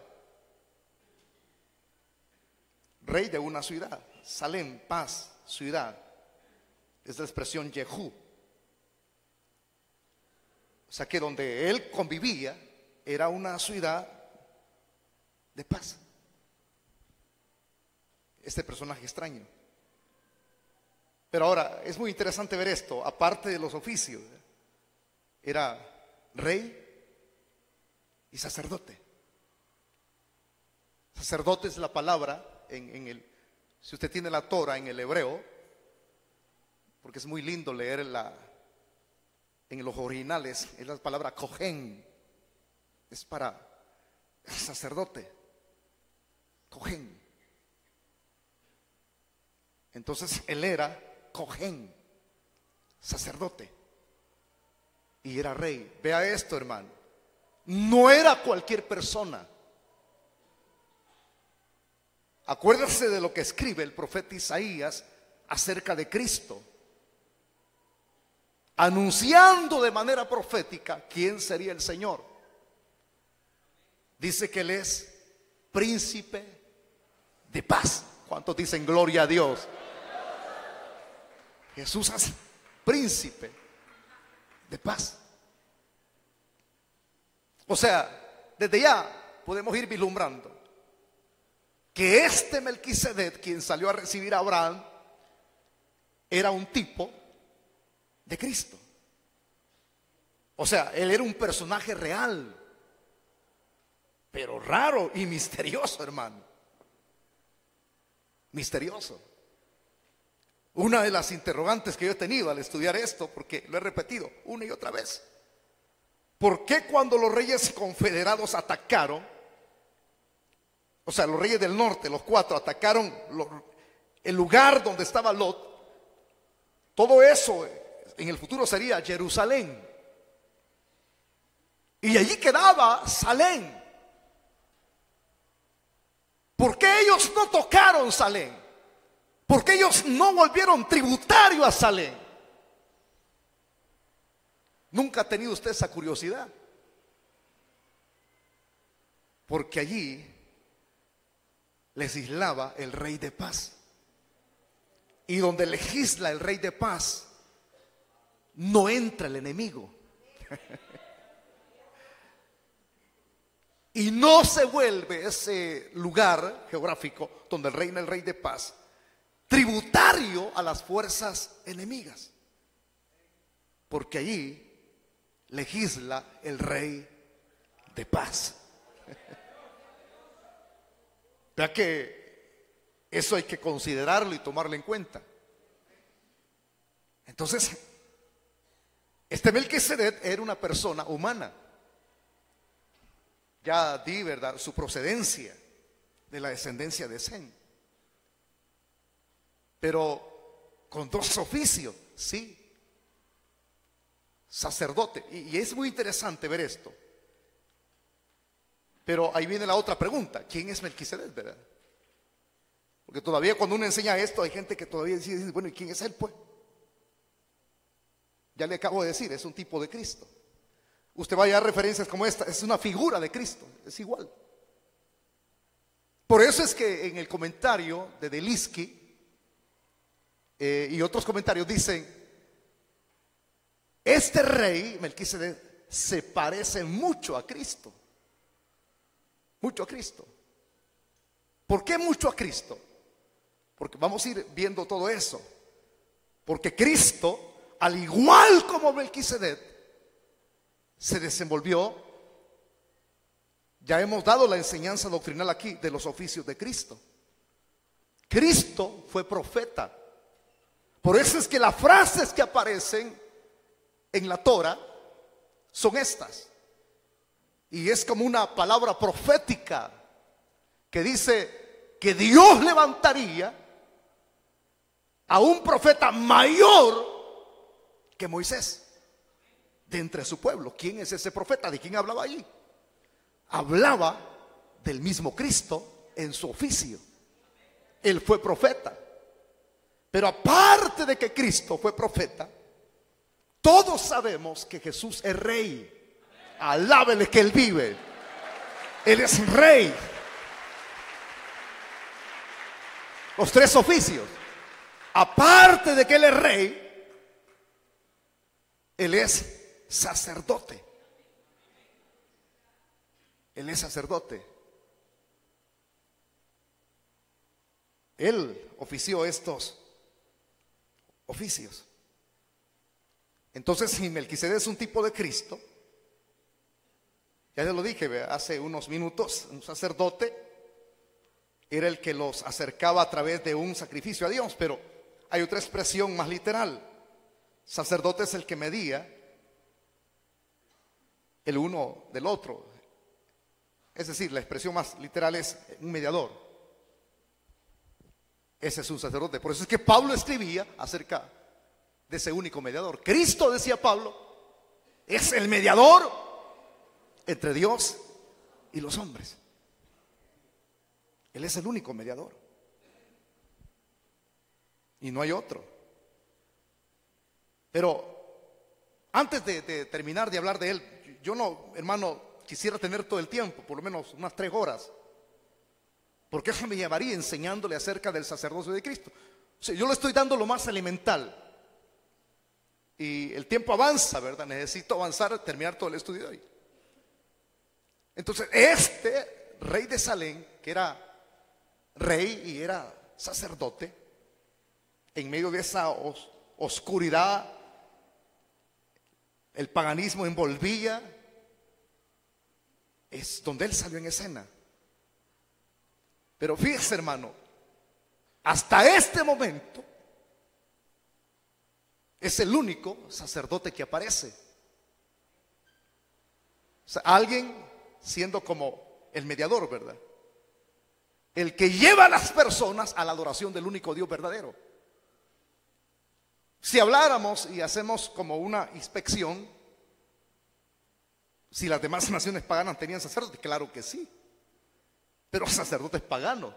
Rey de una ciudad. Salem, paz, ciudad. Es la expresión Yehú. O sea que donde él convivía era una ciudad de paz. Este personaje extraño. Pero ahora es muy interesante ver esto. Aparte de los oficios, era rey y sacerdote. Sacerdote es la palabra si usted tiene la Torah en el hebreo, porque es muy lindo leer en los originales, es la palabra kohen, es para sacerdote, kohen. Entonces él era kohen, sacerdote, y era rey. Vea esto, hermano, no era cualquier persona. Acuérdese de lo que escribe el profeta Isaías acerca de Cristo, anunciando de manera profética quién sería el Señor. Dice que Él es príncipe de paz. ¿Cuántos dicen gloria a Dios? Jesús es príncipe de paz. O sea, desde ya podemos ir vislumbrando que este Melquisedec, quien salió a recibir a Abraham, era un tipo de Cristo. O sea, él era un personaje real, pero raro y misterioso, hermano. Misterioso. Una de las interrogantes que yo he tenido al estudiar esto, porque lo he repetido una y otra vez: ¿por qué cuando los reyes confederados atacaron, o sea, los reyes del norte, los cuatro, atacaron el lugar donde estaba Lot? Todo eso en el futuro sería Jerusalén, y allí quedaba Salem. ¿Por qué ellos no tocaron Salem? ¿Por qué ellos no volvieron tributario a Salem? ¿Nunca ha tenido usted esa curiosidad? Porque allí legislaba el rey de paz. Y donde legisla el rey de paz, no entra el enemigo. Y no se vuelve ese lugar geográfico donde reina el rey de paz tributario a las fuerzas enemigas. Porque allí legisla el rey de paz. Vea que eso hay que considerarlo y tomarlo en cuenta. Entonces, este Melquisedec era una persona humana. Ya di, ¿verdad?, su procedencia de la descendencia de Sem. Pero con dos oficios, sí. Sacerdote. Y es muy interesante ver esto. Pero ahí viene la otra pregunta: ¿quién es Melquisedec, verdad? Porque todavía cuando uno enseña esto, hay gente que todavía dice, bueno, ¿y quién es él, pues? Ya le acabo de decir, es un tipo de Cristo. Usted va a hallar referencias como esta, es una figura de Cristo, es igual. Por eso es que en el comentario de Delitzky y otros comentarios dicen: este rey Melquisedec se parece mucho a Cristo. Mucho a Cristo. ¿Por qué mucho a Cristo? Porque vamos a ir viendo todo eso. Porque Cristo, al igual como Melquisedec, se desenvolvió. Ya hemos dado la enseñanza doctrinal aquí de los oficios de Cristo. Cristo fue profeta. Por eso es que las frases que aparecen en la Torah son estas. Y es como una palabra profética que dice que Dios levantaría a un profeta mayor que Moisés de entre su pueblo. ¿Quién es ese profeta? ¿De quién hablaba allí? Hablaba del mismo Cristo en su oficio. Él fue profeta. Pero aparte de que Cristo fue profeta, todos sabemos que Jesús es rey. Alábele que Él vive. Él es rey. Los tres oficios. Aparte de que Él es rey, Él es sacerdote. Él es sacerdote. Él ofició estos oficios. Entonces, si Melquisedec es un tipo de Cristo, ya les lo dije hace unos minutos, un sacerdote era el que los acercaba a través de un sacrificio a Dios, pero hay otra expresión más literal. Sacerdote es el que medía el uno del otro. Es decir, la expresión más literal es un mediador. Ese es un sacerdote. Por eso es que Pablo escribía acerca de ese único mediador. Cristo, decía Pablo, es el mediador entre Dios y los hombres. Él es el único mediador. Y no hay otro. Pero antes de terminar de hablar de él, yo no, hermano, quisiera tener todo el tiempo, por lo menos unas 3 horas. Porque eso me llevaría enseñándole acerca del sacerdocio de Cristo. O sea, yo le estoy dando lo más elemental. Y el tiempo avanza, ¿verdad? Necesito avanzar, terminar todo el estudio de hoy. Entonces, este rey de Salem, que era rey y era sacerdote, en medio de esa oscuridad, el paganismo envolvía, es donde él salió en escena. Pero fíjese, hermano, hasta este momento es el único sacerdote que aparece. O sea, alguien siendo como el mediador, ¿verdad? El que lleva a las personas a la adoración del único Dios verdadero. Si habláramos y hacemos como una inspección, si las demás naciones paganas tenían sacerdotes, claro que sí. Pero sacerdotes paganos.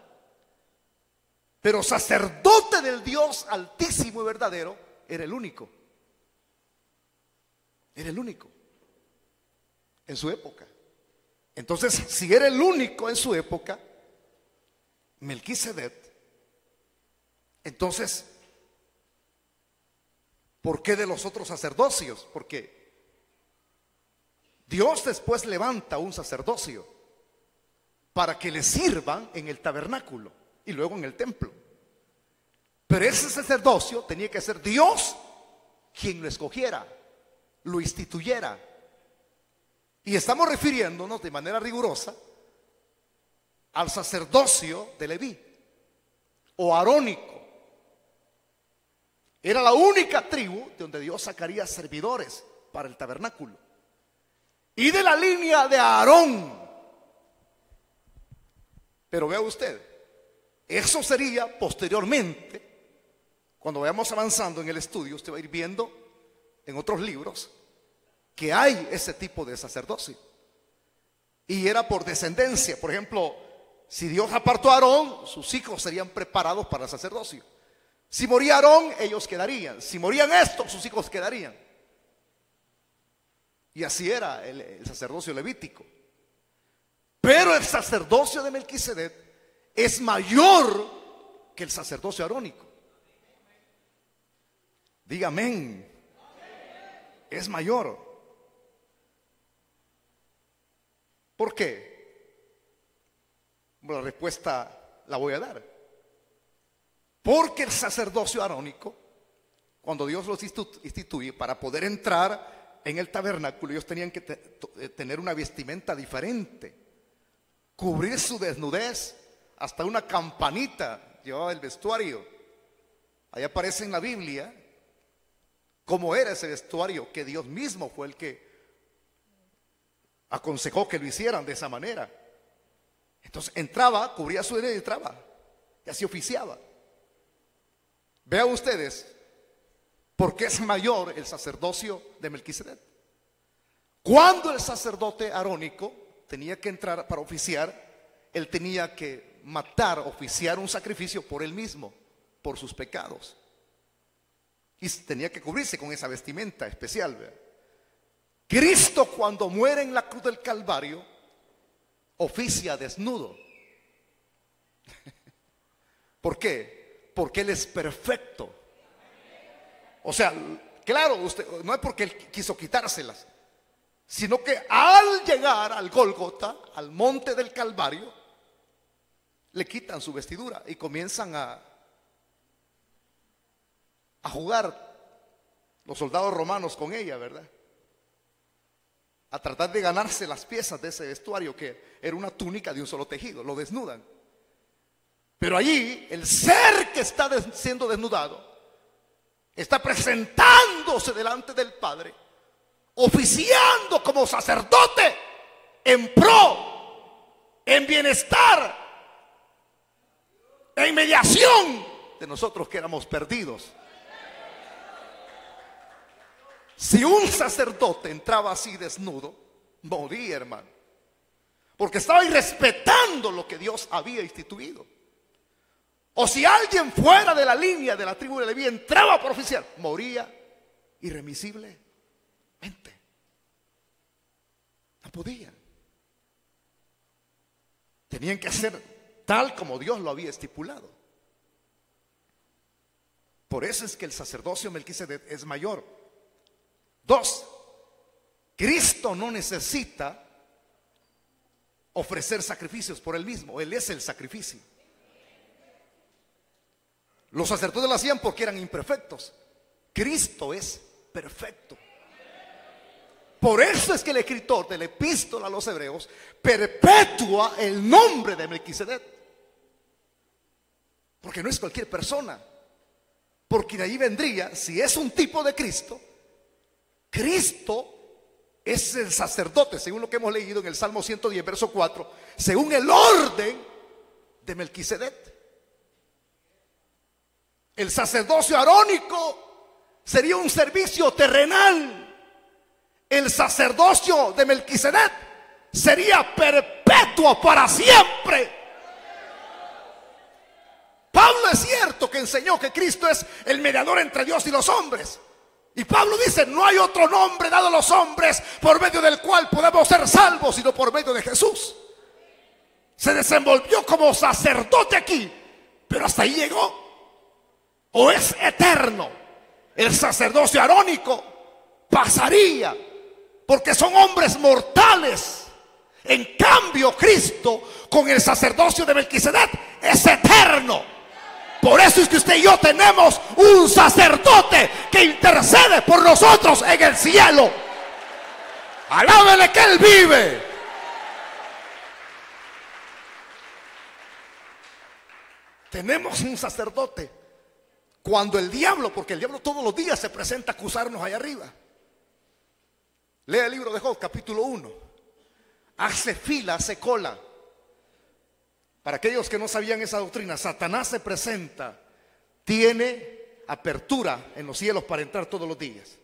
Pero sacerdote del Dios altísimo y verdadero era el único. Era el único en su época. Entonces, si era el único en su época, Melquisedec, entonces, ¿por qué de los otros sacerdocios? Porque Dios después levanta un sacerdocio para que le sirvan en el tabernáculo y luego en el templo. Pero ese sacerdocio tenía que ser Dios quien lo escogiera, lo instituyera. Y estamos refiriéndonos de manera rigurosa al sacerdocio de Leví o arónico. Era la única tribu de donde Dios sacaría servidores para el tabernáculo. Y de la línea de Aarón. Pero vea usted, eso sería posteriormente, cuando vayamos avanzando en el estudio, usted va a ir viendo en otros libros que hay ese tipo de sacerdocio. Y era por descendencia. Por ejemplo, si Dios apartó a Aarón, sus hijos serían preparados para el sacerdocio. Si moría Aarón, ellos quedarían. Si morían estos, sus hijos quedarían. Y así era el sacerdocio levítico. Pero el sacerdocio de Melquisedec es mayor que el sacerdocio arónico. Diga amén. Es mayor. ¿Por qué? Bueno, la respuesta la voy a dar. Porque el sacerdocio arónico, cuando Dios los instituye para poder entrar en el tabernáculo, ellos tenían que tener una vestimenta diferente, cubrir su desnudez, hasta una campanita llevaba el vestuario. Ahí aparece en la Biblia cómo era ese vestuario, que Dios mismo fue el que aconsejó que lo hicieran de esa manera. Entonces entraba, cubría su desnudez y entraba, y así oficiaba. Vean ustedes, ¿por qué es mayor el sacerdocio de Melquisedec? Cuando el sacerdote arónico tenía que entrar para oficiar, él tenía que matar, oficiar un sacrificio por él mismo, por sus pecados. Y tenía que cubrirse con esa vestimenta especial, ¿verdad? Cristo, cuando muere en la cruz del Calvario, oficia desnudo. ¿Por qué? Porque Él es perfecto. O sea, claro, usted, no es porque Él quiso quitárselas, sino que al llegar al Gólgota, al monte del Calvario, le quitan su vestidura y comienzan a jugar los soldados romanos con ella, ¿verdad? A tratar de ganarse las piezas de ese vestuario, que era una túnica de un solo tejido. Lo desnudan. Pero allí el ser que está siendo desnudado está presentándose delante del Padre, oficiando como sacerdote en pro, en bienestar, en mediación de nosotros que éramos perdidos. Si un sacerdote entraba así desnudo, moría, hermano, porque estaba irrespetando lo que Dios había instituido. O si alguien fuera de la línea de la tribu de Leví entraba por oficiar, moría irremisiblemente. No podían. Tenían que hacer tal como Dios lo había estipulado. Por eso es que el sacerdocio de Melquisedec es mayor. 2, Cristo no necesita ofrecer sacrificios por él mismo. Él es el sacrificio. Los sacerdotes lo hacían porque eran imperfectos. Cristo es perfecto. Por eso es que el escritor de la epístola a los hebreos perpetúa el nombre de Melquisedec, porque no es cualquier persona. Porque de ahí vendría, si es un tipo de Cristo, Cristo es el sacerdote, según lo que hemos leído en el Salmo 110, verso 4, según el orden de Melquisedec. El sacerdocio arónico sería un servicio terrenal. El sacerdocio de Melquisedec sería perpetuo para siempre. Pablo es cierto que enseñó que Cristo es el mediador entre Dios y los hombres. Y Pablo dice: no hay otro nombre dado a los hombres por medio del cual podemos ser salvos, sino por medio de Jesús. Se desenvolvió como sacerdote aquí, pero hasta ahí llegó. O es eterno. El sacerdocio arónico pasaría, porque son hombres mortales. En cambio, Cristo, con el sacerdocio de Melquisedec, es eterno. Por eso es que usted y yo tenemos un sacerdote que intercede por nosotros en el cielo. Alábele que Él vive. Tenemos un sacerdote. Cuando el diablo, porque el diablo todos los días se presenta a acusarnos allá arriba. Lea el libro de Job, capítulo 1. Hace fila, hace cola. Para aquellos que no sabían esa doctrina, Satanás se presenta, tiene apertura en los cielos para entrar todos los días.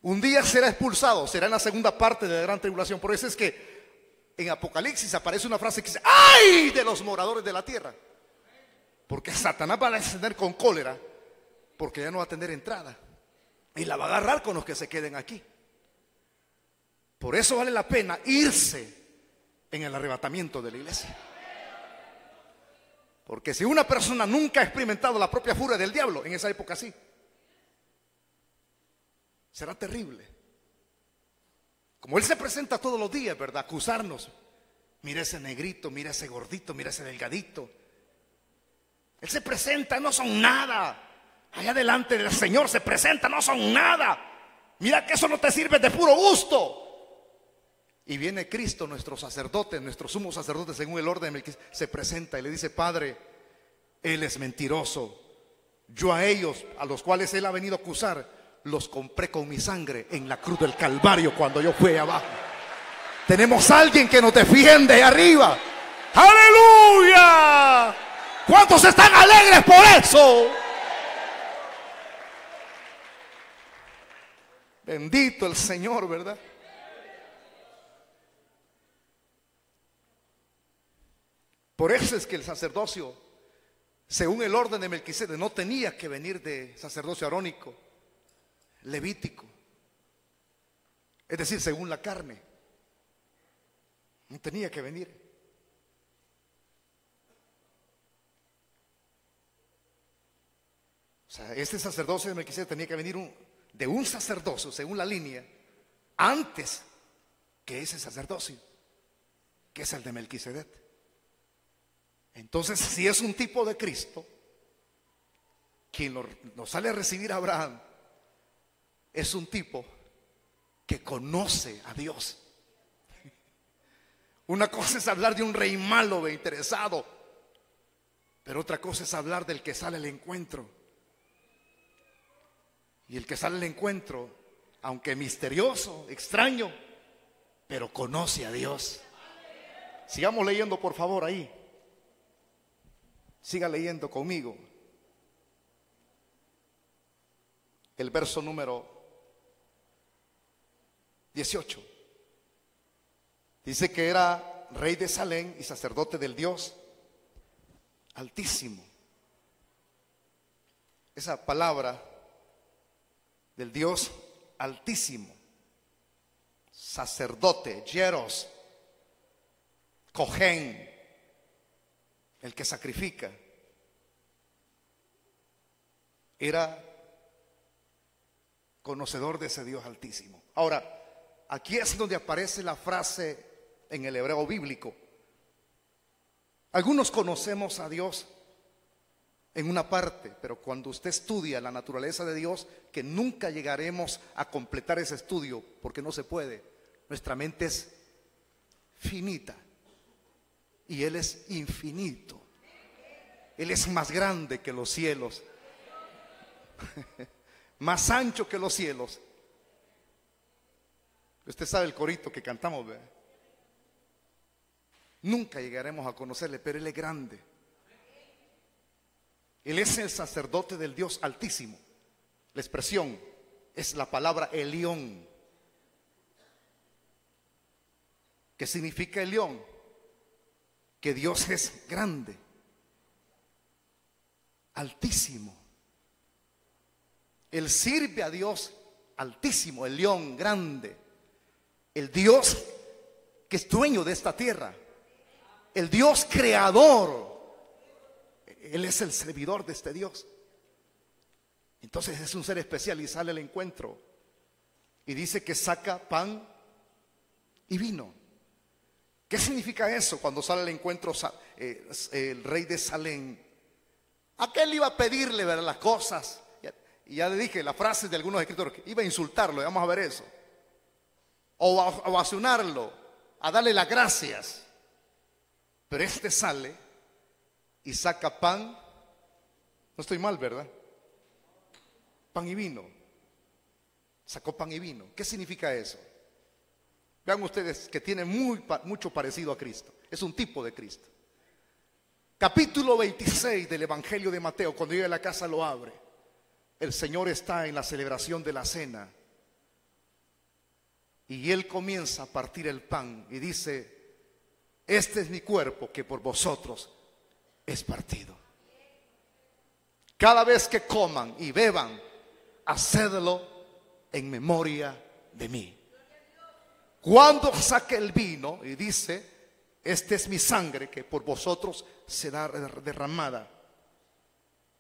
Un día será expulsado, será en la segunda parte de la gran tribulación. Por eso es que en Apocalipsis aparece una frase que dice: ¡ay de los moradores de la tierra! Porque Satanás va a descender con cólera, porque ya no va a tener entrada, y la va a agarrar con los que se queden aquí. Por eso vale la pena irse en el arrebatamiento de la iglesia. Porque si una persona nunca ha experimentado la propia furia del diablo, en esa época sí, será terrible. como Él se presenta todos los días, ¿verdad? Acusarnos. Mira ese negrito, mira ese gordito, mira ese delgadito. Él se presenta, no son nada. Allá delante del Señor se presenta, no son nada. Mira que eso no te sirve de puro gusto. Y viene Cristo, nuestro sacerdote, nuestro sumo sacerdote, según el orden en el que se presenta y le dice: Padre, Él es mentiroso. Yo a ellos, a los cuales Él ha venido a acusar, los compré con mi sangre en la cruz del Calvario cuando yo fui abajo. Tenemos a alguien que nos defiende ahí arriba. ¡Aleluya! ¿Cuántos están alegres por eso? Bendito el Señor, ¿verdad? Por eso es que el sacerdocio, según el orden de Melquisedec, no tenía que venir de sacerdocio arónico, levítico, es decir, según la carne. No tenía que venir. O sea, este sacerdocio de Melquisedec tenía que venir de un sacerdocio, según la línea, antes que ese sacerdocio, que es el de Melquisedec. Entonces, si es un tipo de Cristo, quien nos sale a recibir a Abraham, es un tipo que conoce a Dios. Una cosa es hablar de un rey malo e interesado, pero otra cosa es hablar del que sale al encuentro. Y el que sale al encuentro, aunque misterioso, extraño, pero conoce a Dios. Sigamos leyendo, por favor, ahí. Siga leyendo conmigo. El verso número 18. Dice que era rey de Salem y sacerdote del Dios Altísimo. Esa palabra del Dios Altísimo, sacerdote, hieros, Cohen, el que sacrifica, era conocedor de ese Dios Altísimo. Ahora, aquí es donde aparece la frase en el hebreo bíblico. Algunos conocemos a Dios en una parte, pero cuando usted estudia la naturaleza de Dios, que nunca llegaremos a completar ese estudio porque no se puede. Nuestra mente es finita y Él es infinito. Él es más grande que los cielos, más ancho que los cielos. Usted sabe el corito que cantamos, ¿verdad? Nunca llegaremos a conocerle, pero Él es grande. Él es el sacerdote del Dios Altísimo. La expresión es la palabra Elión. ¿Qué significa Elión? Que Dios es grande, altísimo. Él sirve a Dios Altísimo, el León grande, el Dios que es dueño de esta tierra, el Dios creador. Él es el servidor de este Dios. Entonces es un ser especial y sale al encuentro y dice que saca pan y vino. ¿Qué significa eso cuando sale al encuentro el rey de Salem? ¿A qué él iba a pedirle, ver las cosas? Y ya le dije la frase de algunos escritores, que iba a insultarlo, vamos a ver eso, o a ovacionarlo, a darle las gracias. Pero este sale y saca pan. No estoy mal, ¿verdad? Pan y vino. Sacó pan y vino. ¿Qué significa eso? Vean ustedes que tiene mucho parecido a Cristo. Es un tipo de Cristo. Capítulo 26 del Evangelio de Mateo. Cuando llega a la casa lo abre. El Señor está en la celebración de la cena y Él comienza a partir el pan y dice: este es mi cuerpo que por vosotros es partido. Cada vez que coman y beban, hacedlo en memoria de mí. Cuando saque el vino y dice: esta es mi sangre que por vosotros será derramada.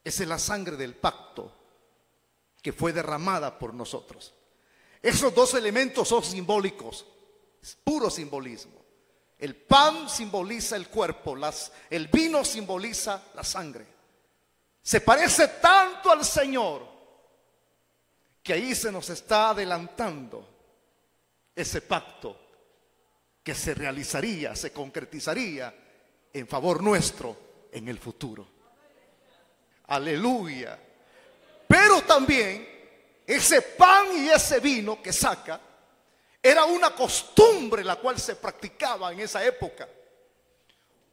Esa es la sangre del pacto que fue derramada por nosotros. Esos dos elementos son simbólicos, es puro simbolismo. El pan simboliza el cuerpo, el vino simboliza la sangre. Se parece tanto al Señor que ahí se nos está adelantando ese pacto que se realizaría, se concretizaría en favor nuestro en el futuro. Aleluya. Pero también ese pan y ese vino que saca era una costumbre la cual se practicaba en esa época.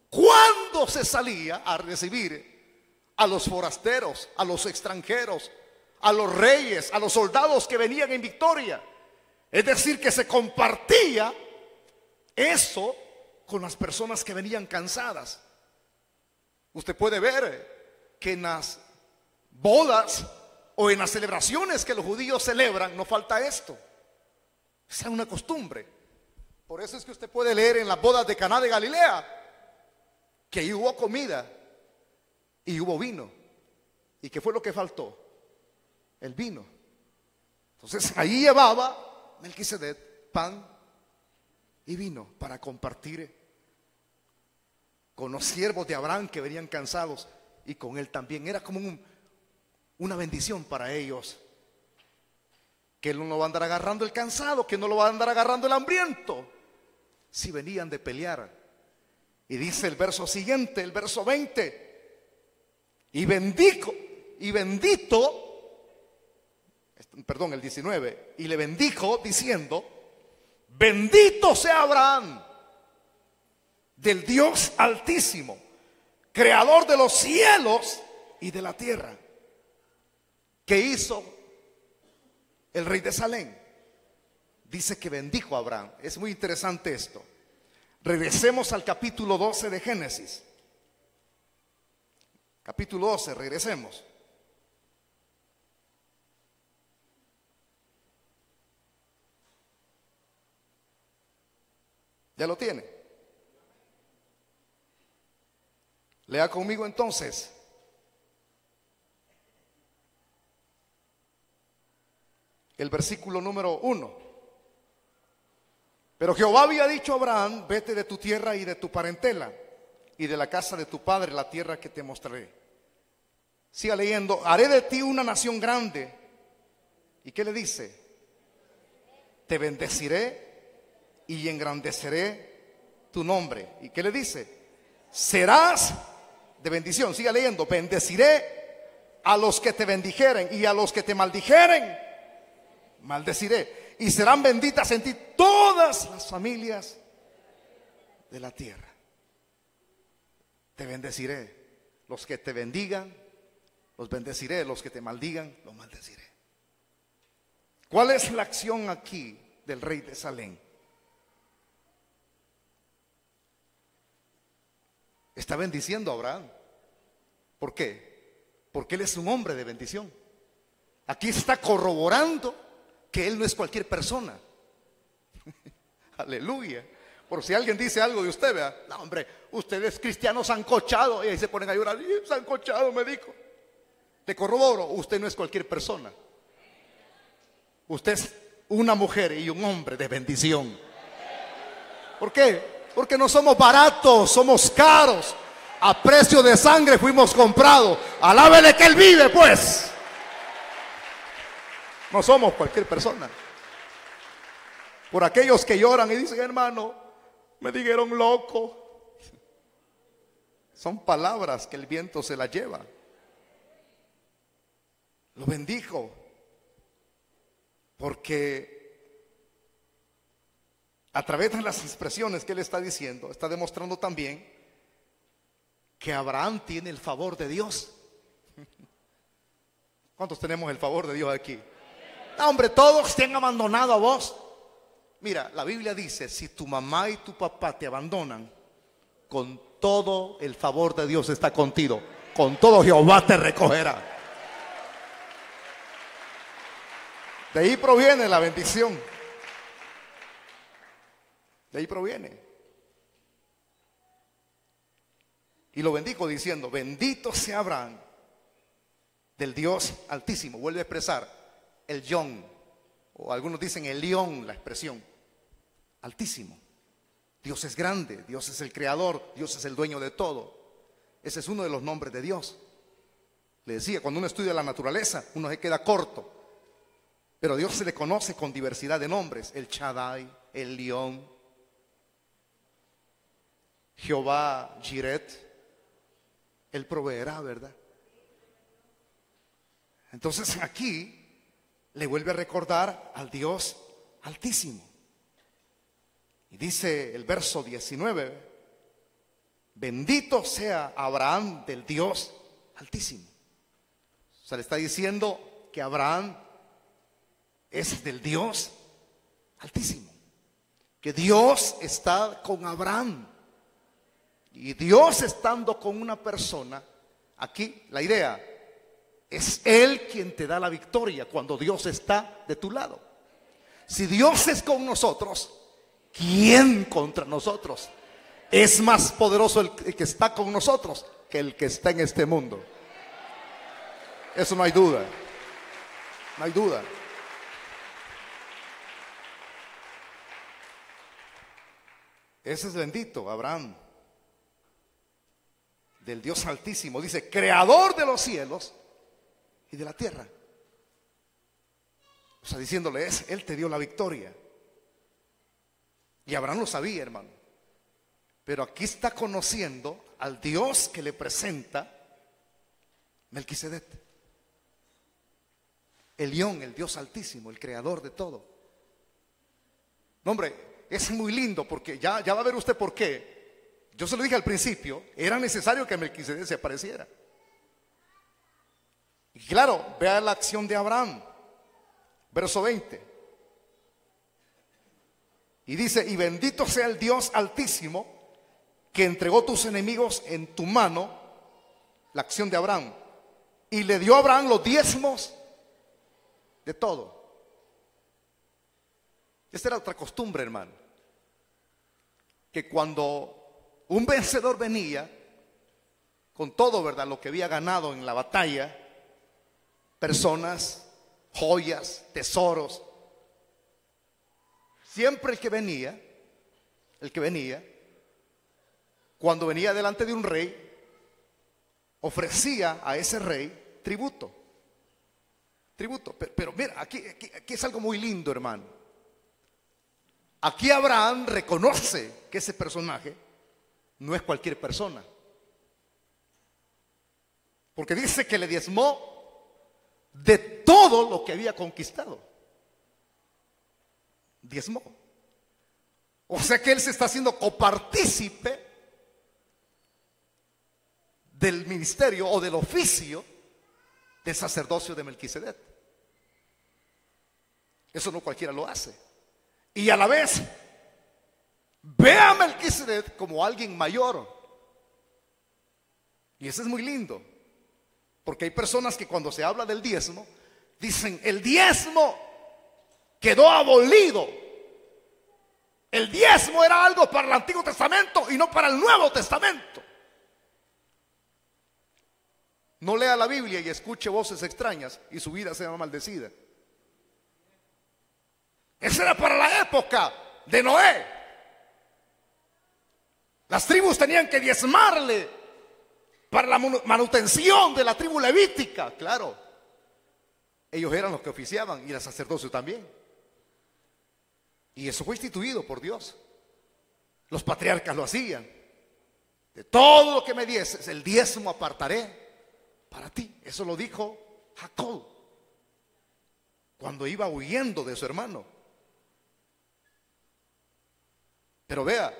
Cuando se salía a recibir a los forasteros, a los extranjeros, a los reyes, a los soldados que venían en victoria. Es decir, que se compartía eso con las personas que venían cansadas. Usted puede ver que en las bodas o en las celebraciones que los judíos celebran no falta esto. Esa es una costumbre. Por eso es que usted puede leer en las bodas de Caná de Galilea que ahí hubo comida y hubo vino. ¿Y qué fue lo que faltó? El vino. Entonces ahí llevaba Melquisedec pan y vino para compartir con los siervos de Abraham que venían cansados, y con él también. Era como una bendición para ellos, que él no lo va a andar agarrando el cansado, que no lo va a andar agarrando el hambriento, si venían de pelear. Y dice el verso siguiente, el verso 20: y bendito, perdón, el 19, y le bendijo diciendo: bendito sea Abraham del Dios Altísimo, creador de los cielos y de la tierra. ¿Qué hizo el rey de Salem? Dice que bendijo a Abraham. Es muy interesante esto. Regresemos al capítulo 12 de Génesis. Capítulo 12, regresemos. ¿Ya lo tiene? Lea conmigo entonces. El versículo número 1. Pero Jehová había dicho a Abraham: vete de tu tierra y de tu parentela y de la casa de tu padre, la tierra que te mostraré. Siga leyendo. Haré de ti una nación grande. ¿Y qué le dice? Te bendeciré y engrandeceré tu nombre. ¿Y qué le dice? Serás de bendición. Siga leyendo. Bendeciré a los que te bendijeren, y a los que te maldijeren maldeciré, y serán benditas en ti todas las familias de la tierra. Te bendeciré. Los que te bendigan, los bendeciré. Los que te maldigan, los maldeciré. ¿Cuál es la acción aquí del rey de Salem? Está bendiciendo a Abraham. ¿Por qué? Porque él es un hombre de bendición. Aquí está corroborando que él no es cualquier persona. Aleluya. Por si alguien dice algo de usted, vea: no, hombre, usted es cristiano sancochado. Y ahí se ponen a llorar: sancochado me dijo. Te corroboro, usted no es cualquier persona. Usted es una mujer y un hombre de bendición. ¿Por qué? Porque no somos baratos, somos caros. A precio de sangre fuimos comprados. Alábele que él vive, pues. No somos cualquier persona. Por aquellos que lloran y dicen: hermano, me dijeron loco. Son palabras que el viento se las lleva. Lo bendijo porque a través de las expresiones que él está diciendo, está demostrando también que Abraham tiene el favor de Dios. ¿Cuántos tenemos el favor de Dios aquí? No, hombre, todos te han abandonado a vos. Mira, la Biblia dice: si tu mamá y tu papá te abandonan, con todo el favor de Dios está contigo. Con todo Jehová te recogerá. De ahí proviene la bendición. De ahí proviene. Y lo bendijo diciendo: bendito sea Abraham del Dios Altísimo. Vuelve a expresar el Yón o algunos dicen Elión, la expresión, Altísimo. Dios es grande, Dios es el creador, Dios es el dueño de todo. Ese es uno de los nombres de Dios. Le decía, cuando uno estudia la naturaleza, uno se queda corto. Pero a Dios se le conoce con diversidad de nombres. El Shaddai, el León, Jehová Jiret. Él proveerá, ¿verdad? Entonces aquí le vuelve a recordar al Dios Altísimo. Y dice el verso 19, bendito sea Abraham del Dios Altísimo. O sea, le está diciendo que Abraham es del Dios Altísimo, que Dios está con Abraham. Y Dios estando con una persona, aquí la idea es Él quien te da la victoria cuando Dios está de tu lado. Si Dios es con nosotros, ¿quién contra nosotros? Es más poderoso el que está con nosotros que el que está en este mundo. Eso no hay duda. No hay duda. Ese es bendito, Abraham, del Dios Altísimo. Dice, creador de los cielos y de la tierra. O sea, diciéndole, Él te dio la victoria. Y Abraham lo sabía, hermano. Pero aquí está conociendo al Dios que le presenta Melquisedec. Elión, el Dios Altísimo, el creador de todo. No, hombre, es muy lindo porque ya va a ver usted por qué. Yo se lo dije al principio, era necesario que Melquisedec se apareciera. Y claro, vea la acción de Abraham, verso 20. Y dice, y bendito sea el Dios Altísimo que entregó tus enemigos en tu mano, la acción de Abraham. Y le dio a Abraham los diezmos de todo. Esta era otra costumbre, hermano. Que cuando un vencedor venía con todo, ¿verdad?, lo que había ganado en la batalla, personas, joyas, tesoros, siempre el que venía, cuando venía delante de un rey, ofrecía a ese rey tributo. Pero mira, aquí es algo muy lindo, hermano. Aquí Abraham reconoce que ese personaje no es cualquier persona. Porque dice que le diezmó de todo lo que había conquistado. Diezmó. O sea que él se está haciendo copartícipe del ministerio o del oficio del sacerdocio de Melquisedec. Eso no cualquiera lo hace. Y a la vez ve a Melquisedec como alguien mayor. Y eso es muy lindo, porque hay personas que cuando se habla del diezmo dicen, el diezmo quedó abolido. El diezmo era algo para el Antiguo Testamento y no para el Nuevo Testamento. No lea la Biblia y escuche voces extrañas y su vida sea maldecida. Esa era para la época de Noé. Las tribus tenían que diezmarle para la manutención de la tribu levítica. Claro, ellos eran los que oficiaban y el sacerdocio también. Y eso fue instituido por Dios. Los patriarcas lo hacían. De todo lo que me dieses, el diezmo apartaré para ti. Eso lo dijo Jacob cuando iba huyendo de su hermano. Pero vea,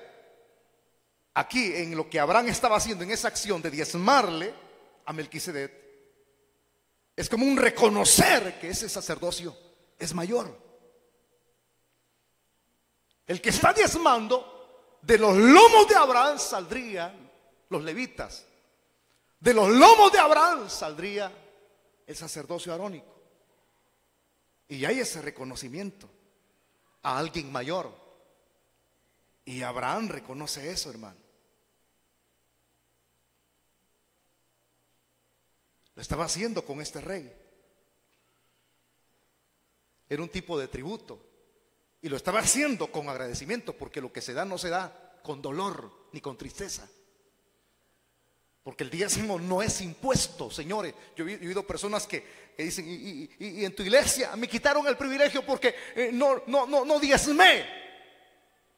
aquí en lo que Abraham estaba haciendo, en esa acción de diezmarle a Melquisedec, es como un reconocer que ese sacerdocio es mayor. El que está diezmando, de los lomos de Abraham saldrían los levitas. De los lomos de Abraham saldría el sacerdocio arónico. Y hay ese reconocimiento a alguien mayor. Y Abraham reconoce eso, hermano. Lo estaba haciendo con este rey. Era un tipo de tributo. Y lo estaba haciendo con agradecimiento, porque lo que se da no se da con dolor ni con tristeza. Porque el diezmo no es impuesto, señores. Yo he oído personas que dicen, y en tu iglesia me quitaron el privilegio porque no diezmé.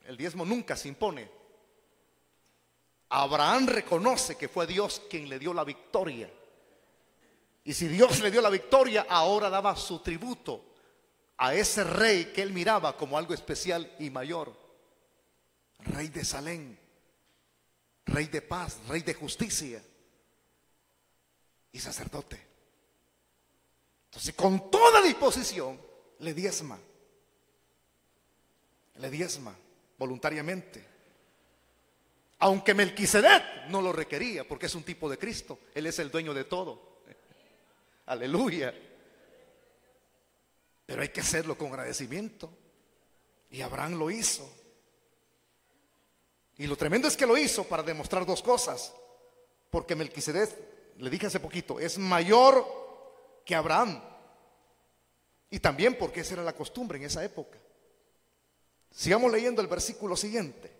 El diezmo nunca se impone. Abraham reconoce que fue Dios quien le dio la victoria. Y si Dios le dio la victoria, ahora daba su tributo a ese rey que él miraba como algo especial y mayor. Rey de Salem, rey de paz, rey de justicia y sacerdote. Entonces, con toda disposición le diezma voluntariamente. Aunque Melquisedec no lo requería, porque es un tipo de Cristo. Él es el dueño de todo. Aleluya. Pero hay que hacerlo con agradecimiento. Y Abraham lo hizo. Y lo tremendo es que lo hizo para demostrar dos cosas. Porque Melquisedec, le dije hace poquito, es mayor que Abraham. Y también porque esa era la costumbre en esa época. Sigamos leyendo el versículo siguiente,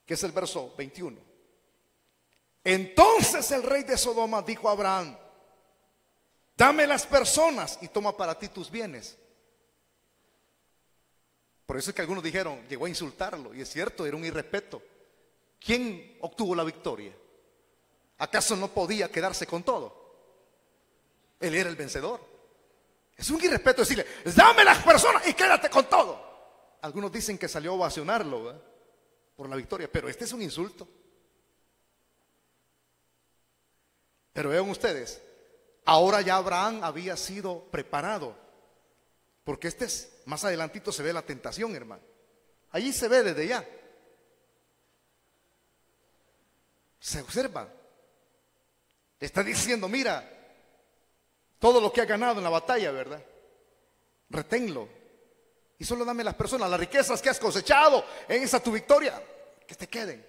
que es el verso 21. Entonces el rey de Sodoma dijo a Abraham: dame las personas y toma para ti tus bienes. Por eso es que algunos dijeron, llegó a insultarlo, y es cierto, era un irrespeto. ¿Quién obtuvo la victoria? ¿Acaso no podía quedarse con todo? Él era el vencedor. Es un irrespeto decirle, dame las personas y quédate con todo. Algunos dicen que salió a ovacionarlo, ¿verdad?, por la victoria, pero este es un insulto. Pero vean ustedes, ahora ya Abraham había sido preparado, porque más adelantito se ve la tentación, hermano. Allí se ve desde ya. Se observa. Le está diciendo, mira, todo lo que has ganado en la batalla, ¿verdad?, reténlo. Y solo dame las personas, las riquezas que has cosechado en esa tu victoria, que te queden.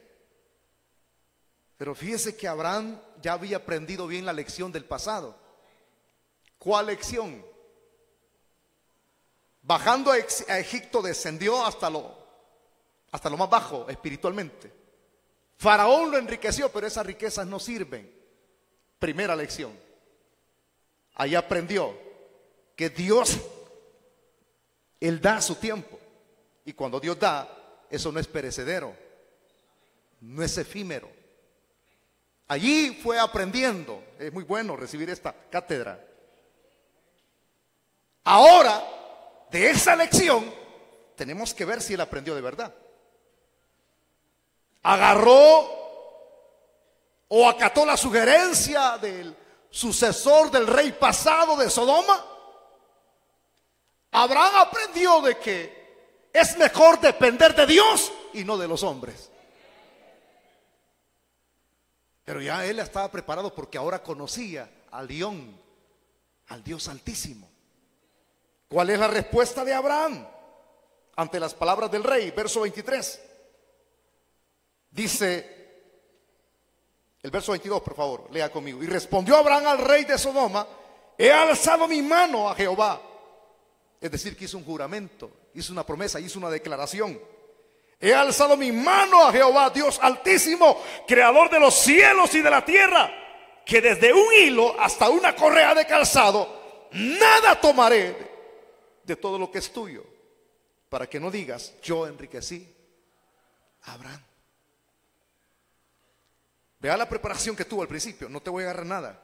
Pero fíjese que Abraham ya había aprendido bien la lección del pasado. ¿Cuál lección? Bajando a Egipto descendió hasta lo más bajo espiritualmente. Faraón lo enriqueció, pero esas riquezas no sirven. Primera lección. Ahí aprendió que Dios, Él da su tiempo. Y cuando Dios da, eso no es perecedero, no es efímero. Allí fue aprendiendo. Es muy bueno recibir esta cátedra. Ahora, de esa lección, tenemos que ver si él aprendió de verdad. Agarró o acató la sugerencia del sucesor del rey pasado de Sodoma. Abraham aprendió de que es mejor depender de Dios y no de los hombres. Pero ya él estaba preparado porque ahora conocía al León, al Dios Altísimo. ¿Cuál es la respuesta de Abraham ante las palabras del rey? Verso 23. Dice, el verso 22, por favor, lea conmigo. Y respondió Abraham al rey de Sodoma: he alzado mi mano a Jehová. Es decir, que hizo un juramento, hizo una promesa, hizo una declaración. He alzado mi mano a Jehová, Dios Altísimo, creador de los cielos y de la tierra, que desde un hilo hasta una correa de calzado, nada tomaré de todo lo que es tuyo, para que no digas, yo enriquecí a Abraham. Vea la preparación que tuvo al principio. No te voy a agarrar nada.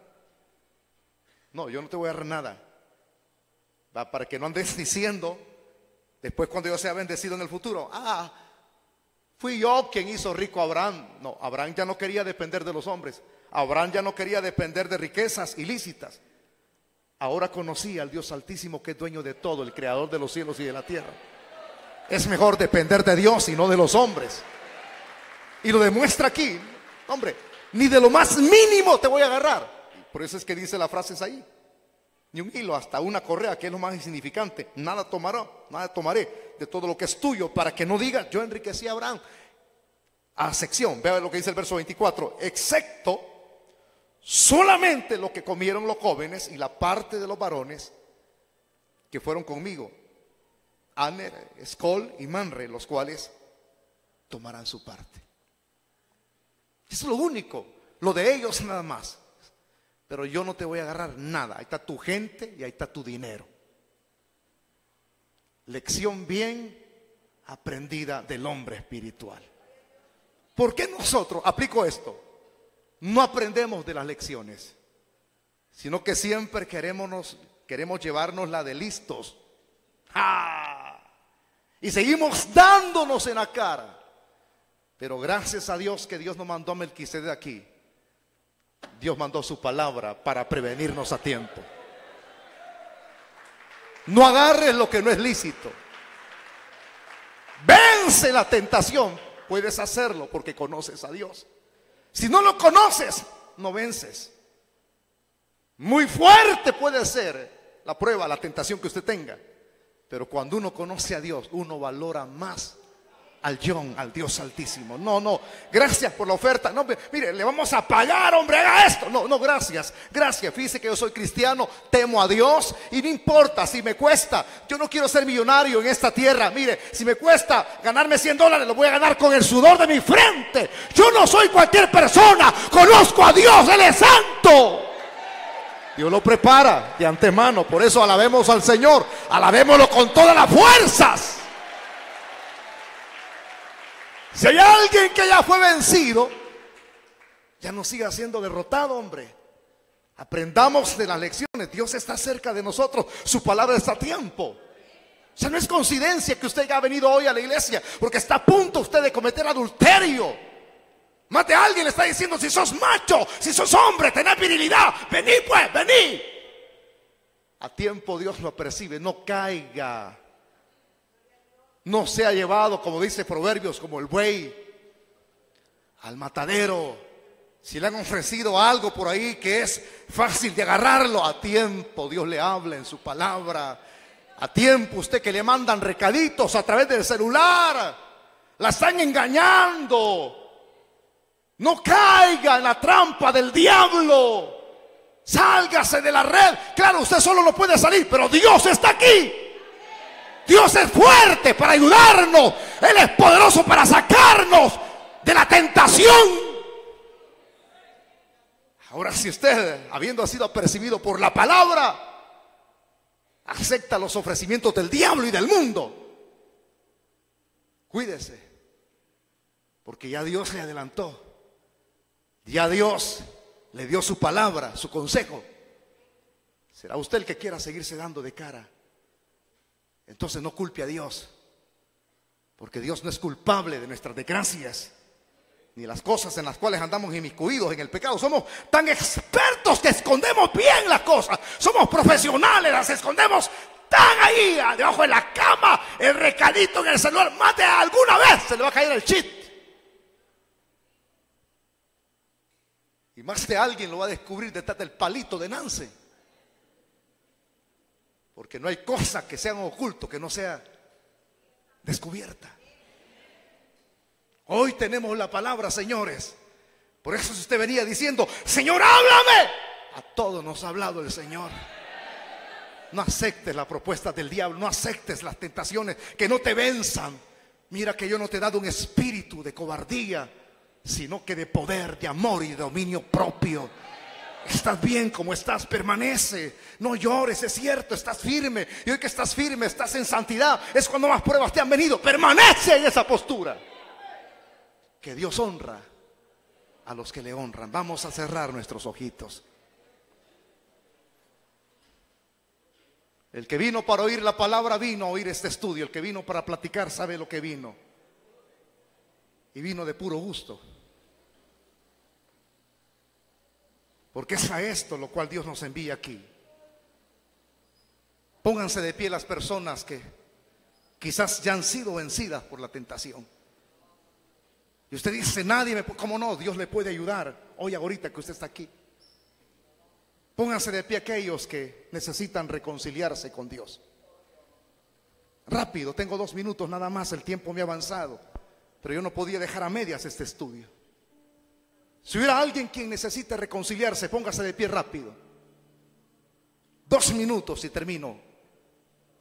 No, yo no te voy a agarrar nada. Para que no andes diciendo después, cuando yo sea bendecido en el futuro, fui yo quien hizo rico a Abraham. No, Abraham ya no quería depender de los hombres. Abraham ya no quería depender de riquezas ilícitas. Ahora conocía al Dios Altísimo, que es dueño de todo, el creador de los cielos y de la tierra. Es mejor depender de Dios y no de los hombres. Y lo demuestra aquí. Hombre, ni de lo más mínimo te voy a agarrar. Por eso es que dice la frase es ahí. Ni un hilo hasta una correa, que es lo más insignificante. Nada tomaré de todo lo que es tuyo, para que no digas, yo enriquecí a Abraham. A sección, vea lo que dice el verso 24. Excepto solamente lo que comieron los jóvenes y la parte de los varones que fueron conmigo, Aner, Skol y Manre, los cuales tomarán su parte. Eso es lo único, lo de ellos nada más. Pero yo no te voy a agarrar nada. Ahí está tu gente y ahí está tu dinero. Lección bien aprendida del hombre espiritual. ¿Por qué nosotros, aplico esto, no aprendemos de las lecciones, sino que siempre queremos llevarnos la de listos? ¡Ah! Y seguimos dándonos en la cara. Pero gracias a Dios que Dios nos mandó a Melquisedec aquí. Dios mandó su palabra para prevenirnos a tiempo. No agarres lo que no es lícito. Vence la tentación. Puedes hacerlo porque conoces a Dios. Si no lo conoces, no vences. Muy fuerte puede ser la prueba, la tentación que usted tenga. Pero cuando uno conoce a Dios, uno valora más al Dios Altísimo. No, gracias por la oferta. No, mire, le vamos a pagar, hombre, haga esto. No, gracias. Fíjese que yo soy cristiano, temo a Dios y no importa si me cuesta. Yo no quiero ser millonario en esta tierra. Mire, si me cuesta ganarme $100, lo voy a ganar con el sudor de mi frente. Yo no soy cualquier persona, conozco a Dios, Él es santo. Dios lo prepara de antemano. Por eso alabemos al Señor, alabémoslo con todas las fuerzas. Si hay alguien que ya fue vencido, ya no siga siendo derrotado, hombre. Aprendamos de las lecciones. Dios está cerca de nosotros, su palabra está a tiempo. O sea, no es coincidencia que usted haya venido hoy a la iglesia, porque está a punto usted de cometer adulterio. Más de alguien le está diciendo: si sos macho, si sos hombre, tenés virilidad, vení pues, vení. A tiempo Dios lo percibe, no caiga. No sea llevado, como dice Proverbios, como el buey al matadero. Si le han ofrecido algo por ahí que es fácil de agarrarlo, a tiempo Dios le habla en su palabra. A tiempo usted que le mandan recaditos a través del celular, la están engañando. No caiga en la trampa del diablo. Sálgase de la red. Claro, usted solo no puede salir, pero Dios está aquí. Dios es fuerte para ayudarnos. Él es poderoso para sacarnos de la tentación. Ahora, si usted, habiendo sido apercibido por la palabra, acepta los ofrecimientos del diablo y del mundo, cuídese, porque ya Dios le adelantó. Ya Dios le dio su palabra, su consejo. Será usted el que quiera seguirse dando de cara. Entonces no culpe a Dios, porque Dios no es culpable de nuestras desgracias, ni las cosas en las cuales andamos inmiscuidos en el pecado. Somos tan expertos que escondemos bien las cosas. Somos profesionales, las escondemos tan ahí, debajo de la cama, el recadito en el celular. Más de alguna vez se le va a caer el cheat. Y más de alguien lo va a descubrir detrás del palito de Nance. Porque no hay cosa que sea oculto que no sea descubierta. Hoy tenemos la palabra, señores. Por eso si usted venía diciendo: Señor, háblame, a todos nos ha hablado el Señor. No aceptes la propuesta del diablo, no aceptes las tentaciones, que no te venzan. Mira que yo no te he dado un espíritu de cobardía, sino que de poder, de amor y de dominio propio. Estás bien como estás, permanece, no llores, es cierto, estás firme. Y hoy que estás firme, estás en santidad, es cuando más pruebas te han venido. Permanece en esa postura, que Dios honra a los que le honran. Vamos a cerrar nuestros ojitos. El que vino para oír la palabra vino a oír este estudio. El que vino para platicar sabe lo que vino, y vino de puro gusto. Porque es a esto lo cual Dios nos envía aquí. Pónganse de pie las personas que quizás ya han sido vencidas por la tentación. Y usted dice: nadie me... ¿Cómo no? Dios le puede ayudar hoy, ahorita que usted está aquí. Pónganse de pie aquellos que necesitan reconciliarse con Dios. Rápido, tengo 2 minutos nada más, el tiempo me ha avanzado. Pero yo no podía dejar a medias este estudio. Si hubiera alguien quien necesite reconciliarse, póngase de pie rápido. 2 minutos y termino.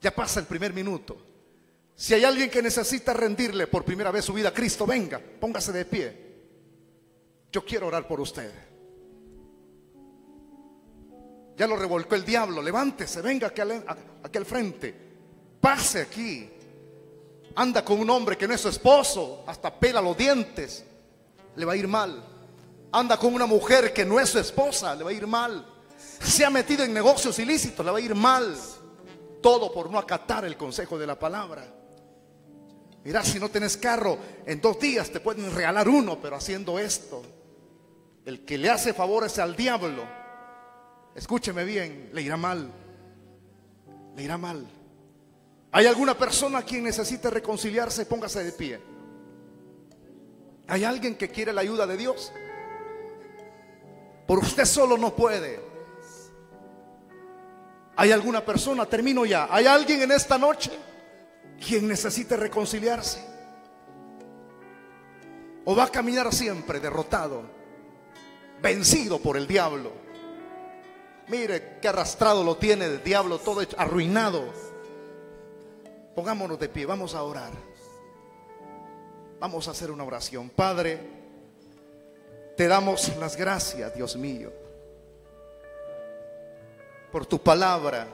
Ya pasa el primer minuto. Si hay alguien que necesita rendirle por primera vez su vida a Cristo, venga, póngase de pie. Yo quiero orar por usted. Ya lo revolcó el diablo. Levántese, venga aquí al frente. Pase aquí. Anda con un hombre que no es su esposo, hasta pela los dientes, le va a ir mal. Anda con una mujer que no es su esposa, le va a ir mal. Se ha metido en negocios ilícitos, le va a ir mal. Todo por no acatar el consejo de la palabra. Mira, si no tenés carro, en 2 días te pueden regalar uno, pero haciendo esto, el que le hace favores al diablo, escúcheme bien, le irá mal. Le irá mal. ¿Hay alguna persona quien necesite reconciliarse? Póngase de pie. ¿Hay alguien que quiere la ayuda de Dios? Por usted solo no puede. ¿Hay alguna persona? Termino ya. ¿Hay alguien en esta noche quien necesite reconciliarse? ¿O va a caminar siempre derrotado, vencido por el diablo? Mire qué arrastrado lo tiene el diablo, todo arruinado. Pongámonos de pie, vamos a orar. Vamos a hacer una oración. Padre, te damos las gracias, Dios mío, por tu palabra.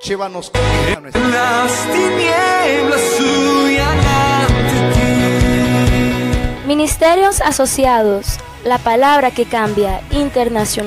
Llévanos a nuestra... Las tinieblas huyan ante ti. Ministerios Asociados, la palabra que cambia, internacional.